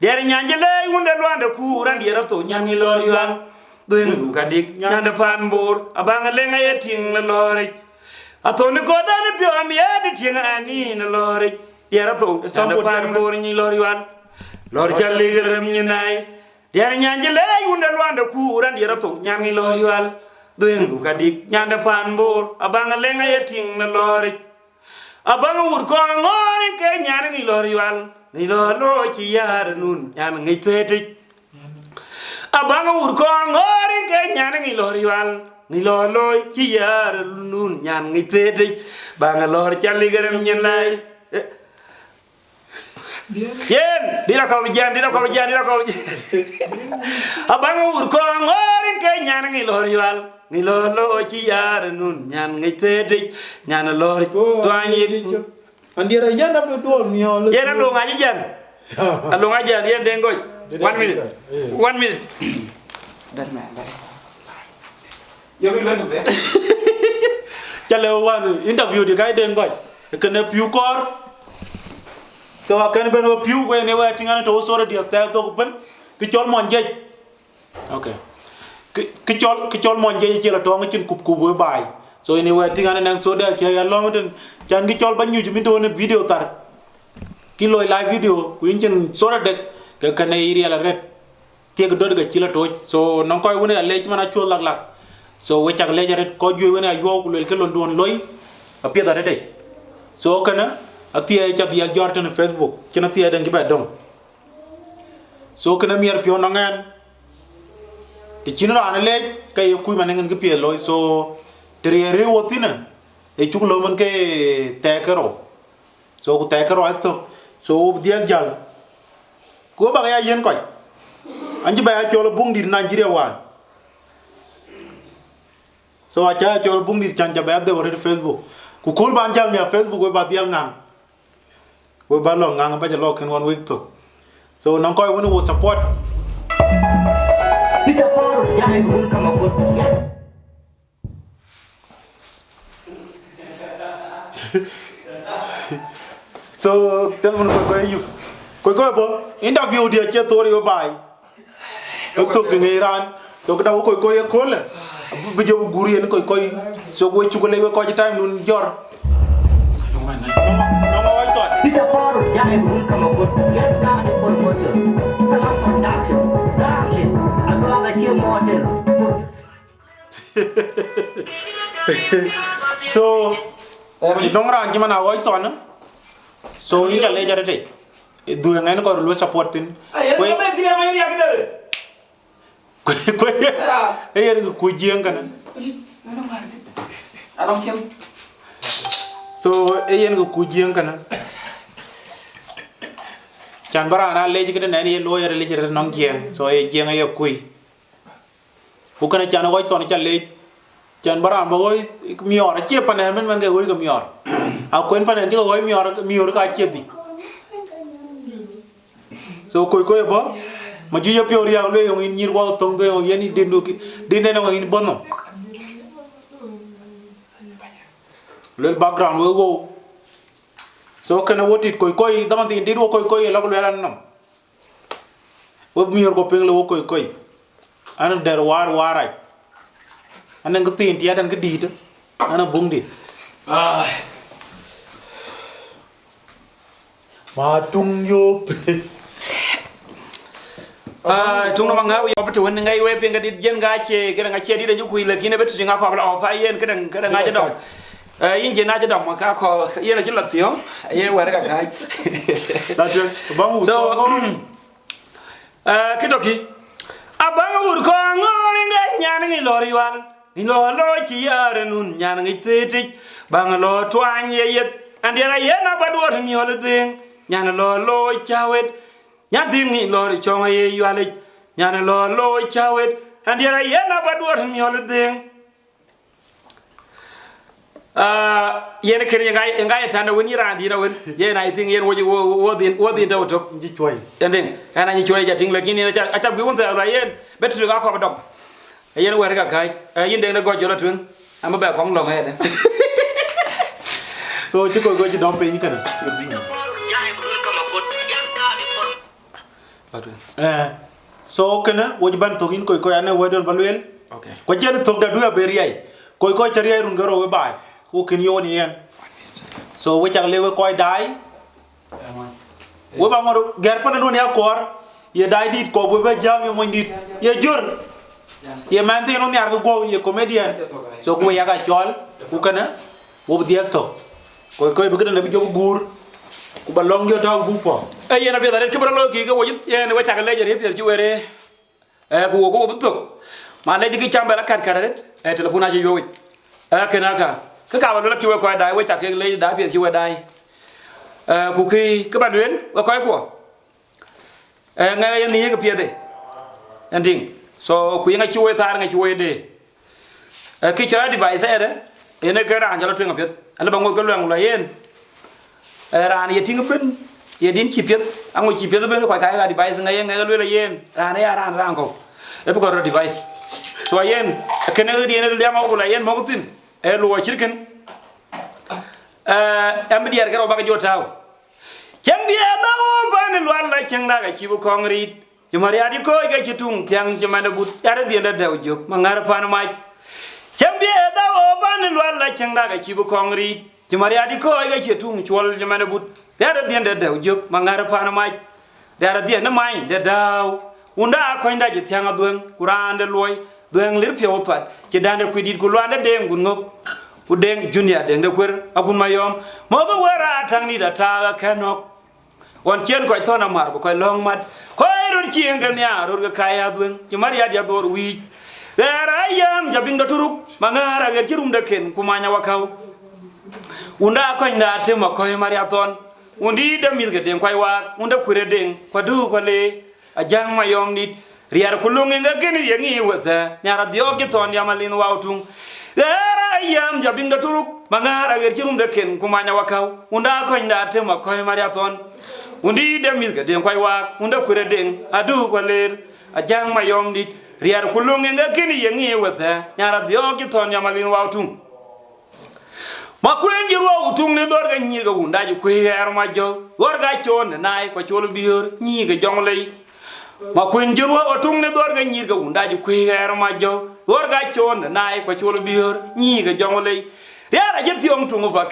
Dear Yanjale, you don't want the cool and Yaraton Yami Lorial. Then look at it, Yanda pan board, a bangalenga eating the lorry. I thought the God and the pure me editing and in a lorry. Yarato, some pan board in Lorial. Lord Chaligaram Yanai. Dear Yanjale, you don't want the cool and Yarato Yami Lorial. Then look at it, Yanda pan board, a bangalenga eating the lorry. A bang would call on in Kenya Lorial. Nilo Lochi Noon, and it. A bang would call on in Kenya Lorial. Nilo Loy, Chia, Noon, Yan, it. Bangalore, Chaligaram Yanai. yen dira ko bijan abang ur ko ngorin ke nyan ngi lor yal ngi lo ci yar nun nyan ngi tete nyan lor twani andira yanda be do miol yen lo ngaji jan alo ngaji yen de ngoy 1 minute 1 minute dar ma dar yo ngi lo be chale wan interview di kay de ngoy kene piu kor so akan ben wo piu we ne wa tingana to so radio ta to ben ki chol mon jej okay ki chol mon jej ci la to nga cin kup we bay so ne wa tingana nang so da ke ya lo meten chan ki chol ban ñu mi to ne video tar ki loy live video ku cin so da de ke kane iri ala ret ke do ga ci la to so nang koy wone le ci mana chol lak lak so we chak le jaret ko joy wona yo ku le ke lon don loy a pia da de so kana atia cha dia jorta na Facebook kina tia den giba dong so kana mier pio nangan ti chino ana le kay kuy manengen gi pie loy so triere wotina e chuklo man ke tekero so ku tekero ato so dia jal ko ba ya yen koy anji ba ya cholo bung dir Nigeria wan so acha cholo bung dir chanja ba de wore Facebook ku kul ban jal mi Facebook we ba dial ngam we ba lo ngang ba jalo ken 1 week to so nang koy woni wo support Kita harus jangan dulu kamu buat. so telepon koy yu koy bo interview dia che tori yo bay to to ngi ran so ko daw koy ko la bu jow guri en koy so ko ci ko le ko ci time nun jor Kita harus jangan dulu kamu buat. Ya tak ada promotion. Salam production. Rakit. Aku agak cia model. so nong ran ci mana woy ton so yi jale jarate du ngeen ko lu support tin ko be dia mai yak dere ko e yer ko jeng kana adam sim so e yen ko jeng kana chan bara na leji kede nani lawyer leji re nong jeng so e jeng ya kui bu kana chan woy ton cha le chan bara ba woy mior che panen men ge woy ko mior a kwen panen ti woy mior ka che di so koy ba ma ju yo pior ya le yo ni wa tong ge yo yeni dendu ki dinde no ni bono le background we go so kana wotit koy daman ti ndi wo koy la ko lelan nam wo mior ko peng le wo koy ana der waray ana ngati inti adan ke dit ana bungdi ma tung yo tung no manga yo betu won ngai we penga dit jen ga che kada nga che dit ju kuy la kine betu nga ko bla pa yen kada nga ja dom yin je na ja dom ka ko yen la chila tiyo ye wa ga ga so kitoki abang ur ko ngori ngai nyana ngi lori wan ni lo ci yare nun nyana ngi tete bang lo twanye yet andira yena badwor mi wala ding nyana lo chawet nyadin ngi lori chonga ye yale nyana lo chawet andira yena badwor mi wala ding yena kere ngai tanda woni randira won yena I think yen wodi ndaw tok nji choy ending ana ni choy jating lakini acha gwi won ta yen betu ga ko dom yen were ga kai yin de na go jora tun amma ba kong lo he so ci koy go ci dom pe ni kana so kana woji ban to gin koy ana wedon balwel okay ko jeni tok da duya beriyai koy tariya run garo we bay ko kin yoni yen so we chak lewe koy dai we ba ngor ger pa no ya kor ye dai dit ko we ba jam yo mondit ye jur ye mande no nyar go ye comedian so ko ya ga chol ku kana wo diel to koy bi gëna bi jogu gur ku ba long yo taw bu po yena bi da ke bro lo ki ga wo yen we chak leje re ci were ko wo bu tok ma leje ki chambela kar ret telephone aji yo kana ka ba lo ki we ko dai we chak leje da bi ci we dai ku khi các bạn luyện và coi của ngay ni cái bia đấy ending so ku nga chuwe tar nga chuwe de ki chara device đấy ene cái ran jalo twenga pet ala bango ko lang la yen ran ye tinga ben ye din chi pet ango chi pet ben ko kai ga device nga yen nga la yen ran ya ran ko e ko ro device so yen kene di ene le ma ko la yen mo ko tin e lo chirken am diar garo baga jotaw ken biya dawo ban lo alla ken daga ci bu kongri ci mariadi ko ga ci tung tiang ci manda but yara di da daw jok mangar pan mai ken biya dawo ban lo alla ken daga ci bu kongri ci mariadi ko ga ci tung chol ci manda but yara di da daw jok mangar pan mai yara di na mai da daw unda ko nda ci tiang adwen kurande loy dwen lir pyo twat ci dande ku dit ku lwande de ngun ngok udeng junior deng de kwer agun mayom mo ba wara tang ni da ta kanok won chen ko thona mar ko long mat ko ru chien ga nya ru ga kaya dwen ti maria dia dor wi gara yam jabing da turuk mangara ga chirum da ken kumanya wakaw unda ko nda te ma ko maria ton undi da mi ga den ko wa unda kure den ko du ko le ajang mayom nit riar kulungi nga ken yengi wata nyara dio ki ton yamalin wautung gara yam jabinga turuk mangara ger chirum de ken kumanya wakaw unda ko nda te ma ko marathon undi de milga de koy wa unda kure den adu ko ler ajang mayom dit riar kulungi nga ken yengi wata nyara dio ki ton yamalin wautung ma kwenji ro utung ne dor ga nyi ga unda ji kwe er ma jo dor ga chon nai ko chol biyor nyi ga jonglei ma kwenji ro utung ne dor ga nyi ga unda ji kwe er ma jo dor ga chon nai ko chol biyor nyi ga jonglei yara je tiong tungu pa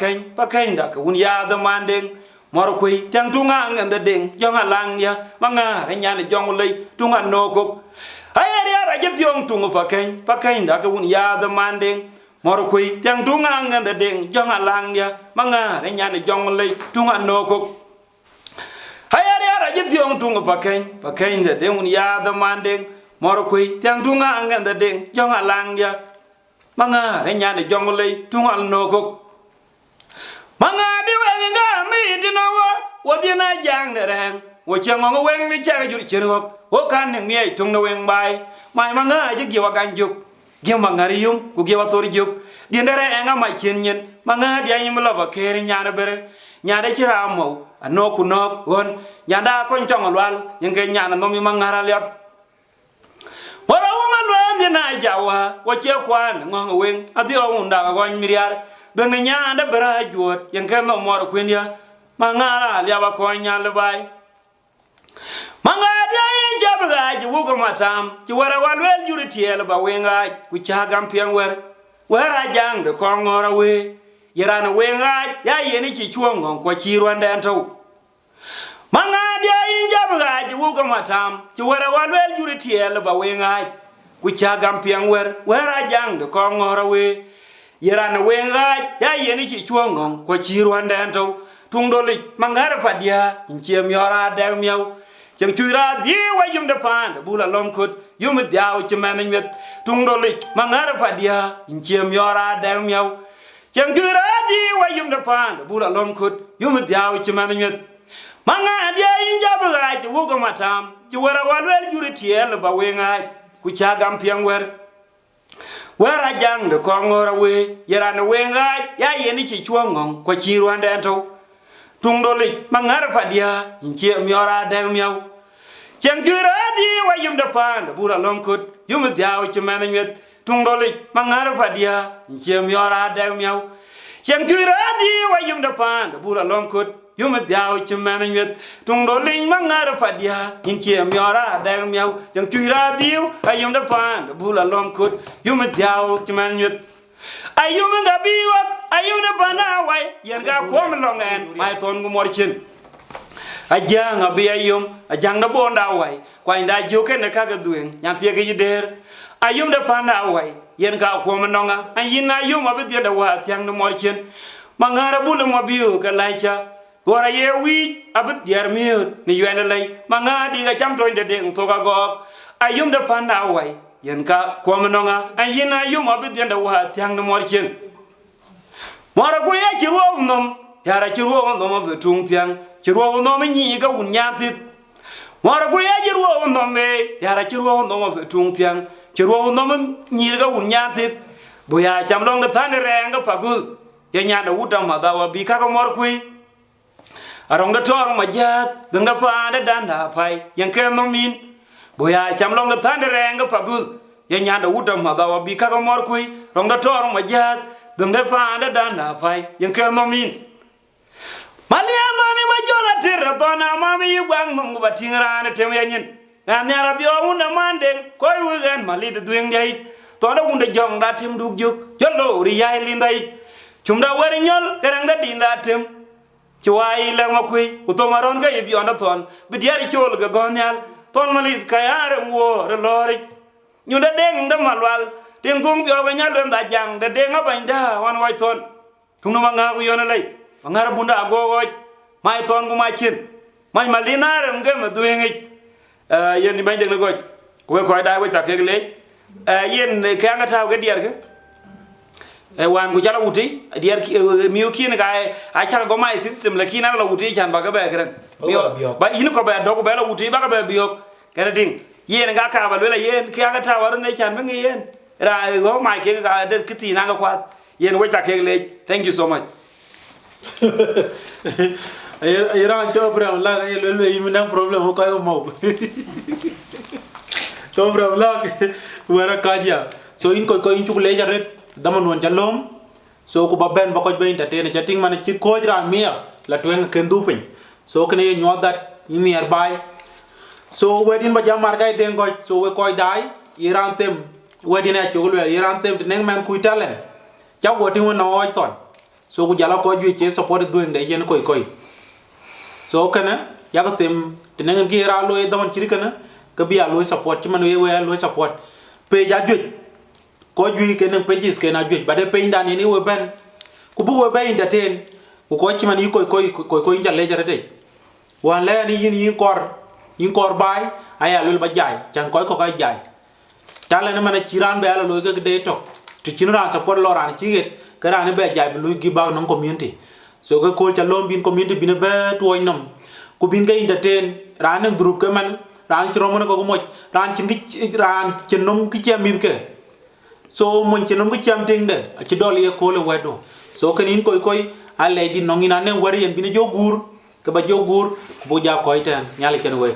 kain da ka un ya da mandeng mor kwe tang tunga ngam deng jonga lang ya manga re nya ne jonglei tunga no ko ayara je tiong tungu pa kain da ka un ya da mandeng mor kwe tang tunga ngam deng jonga lang ya manga re nya ne jonglei tunga no ko ayara je tiong tungu pa kain da deng un ya da mandeng mor kwe tang tunga ngam deng jonga lang ya manga re nya ne jonglei tunga no ko manga di wenga mi dinawa wodina jang dereng wo chango weng ni chaga jur chengo wo kan ne mi tung no weng bai mai manga je giwa ganjuk giwa ngarium ku giwa tori juk dindere enga ma chenyen manga dia nyim loba keri nyana bere nyada chira mo anoku nok won nyanda ko ntong lwal yenge nyana no mi Mangar Aliap wara uma lwen na jawa wo che kwan ngong weng adio unda go miriar don nyanda bera juot yenge no mor kwendia Mangar Aliap ko nyal bai manga dia jabga ji wugo matam ci wara walwel juri tiel ba wenga ku chagam pian wera jang de kongora we yerana wenga ya yeni ci chuongon ko ci rwanda ento manga dia jabga ji wugo matam ci wara walwel juri tiel ba wenga ku chagam pian wera jang de kongora we yerana wenga ya yeni ci chuongon ko ci rwanda ento tungdoli mangara padia inchem yora de miaw chang chuira di wa yum de pan bula lom kut yum diaw chimana met tungdoli Mangar padia inchem yora de miaw chang chuira di wa yum de pan bula lom kut yum diaw chimana met manga dia injabuga ju go matam ju wara walwel juri tiel ba wenga ku chagam piang wera jang de kongora we yerana wenga ya yeni chi chuongong ko chi rwanda ento tungdoli Mangar padia inchem yora de miaw chang chuira di wa yum de pan bula lom kut yum diaw chimana met tungdoli Mangar padia inchem yora de miaw chang chuira di wa yum de pan bula lom kut yum diaw chimana met tungdoli Mangar padia inchem yora de miaw chang chuira di wa yum de pan bula lom kut yum diaw chimana met ayum ngabiwa ayum de banawai yenga kom longen mai ton gu morchin ajang abi ayum ajang na bonda wai kwa inda joke ne kaga duen nyantie ge der ayum de panda wai yenga kom nonga ayina ayum abi de da wa tiang no morchin Mangara bulu mabiu ka laicha wara ye wi abi diar miut ni yene lay mangadi ga cham toinde de to ga go ayum de panda wai yenka kom nonga ayina ayum abi de da wa tiang no morchin mara ko ya chiwo nom yara ci ruwa no ma tung tiang ci ruwa no ma nyi ga un nyatit mara ko ya ci ruwa no me yara ci ruwa no ma tung tiang ci ruwa no ma nyi ga un nyatit bo ya cham long da tan renga pagul ya nya da utam ma da wa bi ka ko mor kui arong da tor ma jat dang da pa da dan da pai yang ke no min bo ya cham long da tan renga pagul ya nya da utam ma da wa bi ka ko mor kui rong da tor ma jat dang da pa da dan da pai yang ke no min maliano ni ma jola tirra dona mami yubang mum ba tingrana tem yanyin ngana bio una manden koy wugan mali de dueng jai to da unda jong da tim dug juk jollo ri yai lindai chumda wer nyol garang da dinda tem chiwai la makui utomaron ga yibi onda ton bidiari chol ga gonyal ton mali kayare wo re lori nyunda deng da malwal deng tung bio ga nyal da jang da deng abanda wan wai ton tungno manga ku yona lai mangara bunda agogo mai ton ku mai chin mai malinare ngem duengi yen ni mai deng go ko ko dai we take le yen kanga taw ga diar ga wan ku jala uti diar miu kin ga a cha go mai system la kin la uti chan ba ga ba gran ba yin ko ba do ko ba la uti ba ga ba biok kana ding yen ga ka ba le yen kanga taw war ne chan ngi yen ra go mai ke ga de kiti na ga kwat yen we take le thank you so much Iran cho bram la le yiminang problem ko ay mo so bram la wara kaja so in ko in chukle jaret daman won jalom so ko baben ba ko be entertain chatting man chi ko jra mia la twen kendu pin so kene nyo that in nearby so wedin ba jamar kay den ko so we koy dai Iran tem wedin a chukle Iran tem neng man ku talen chaw go tin won no ton so ku jala ko ju che support doing de yen koy so kana ya ko tem tenen gi ra lo e daman chiri kana ka biya lo support man we lo support pe ja ju ko ju ke nan pages ke na ju ba de pe ndan ni we ben ku bu we ben entertain ku ko chi man yi koy jalle jare de wan le ni yin kor bai aya lo ba jai chan ko ka jai tale na man chiran be ala lo ke de to to chinran support lo ran chi get ka ran be jai lu gi ba non community so ko cha lom bin community bin be toy nam ku bin ga entertain ran ng group ke man ran ci romana ko mo ran ci nom ki ci amid ke so mon ci nom ki ci am ting de ci dol ye ko le wedo so kanin koy ale di nongina ne wari en bin jogur ke ba jogur bu ja koy tan nyal ken we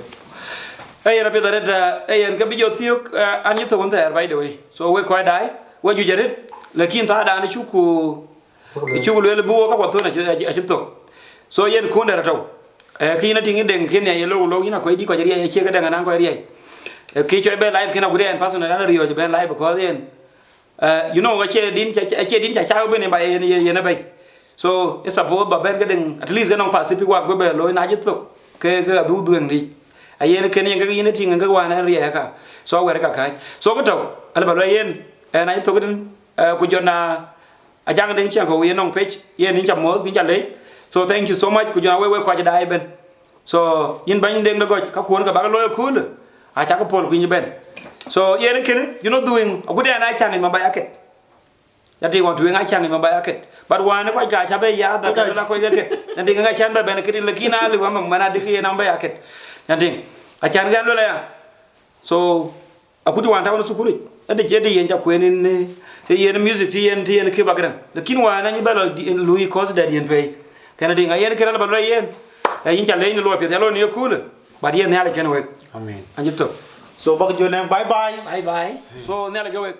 ay rapi dareta ay en ka bi jotiuk an yito won there by the way so we koy dai we ju jaret lakin ta da na chuku le bu ka ko to na ci to so yen ko ndara taw ki na tingi den ken ya lo ina ko di ko jari ya che ga den nan ko ri ki choy be live kena gure en personal na rio ben live because yen you know ga che din cha be ne ba yen bay so it's about ba ben ga den at least ga non pacific wa be lo na jito ke ga du en ri ayen ken yen ga yin tingi ga wa na ri ka so wa ka kai so ko taw ala ba lo yen na to gudin ku jona ajang den chen ko yen non page yen ni cham mo bin jale so thank you so much ku jona we ko ja dai ben so yin ban den go ka ko ga ba lo cool a cha ko pol ku ni ben so yen ken you know doing a good na chan ma ba yaket ya ti won tueng a chan ma ba yaket but one ko ga cha be ya da la ko ga ke na dinga ga chan ba ben kri la kina li wa ma na dikhi na ba yaket na ding a chan ga lo la ya so a ku ti wan ta won su kuri ade je de yen ja ko ne yen music ti yen ke bagran lakin wa na ni balo lui cause that yen pay kana dinga yen kera balo yen yin challe ni lo pe dalo ni cool ba yen ne ala ken we amen anjito so bak jone bye bye so ne ala go we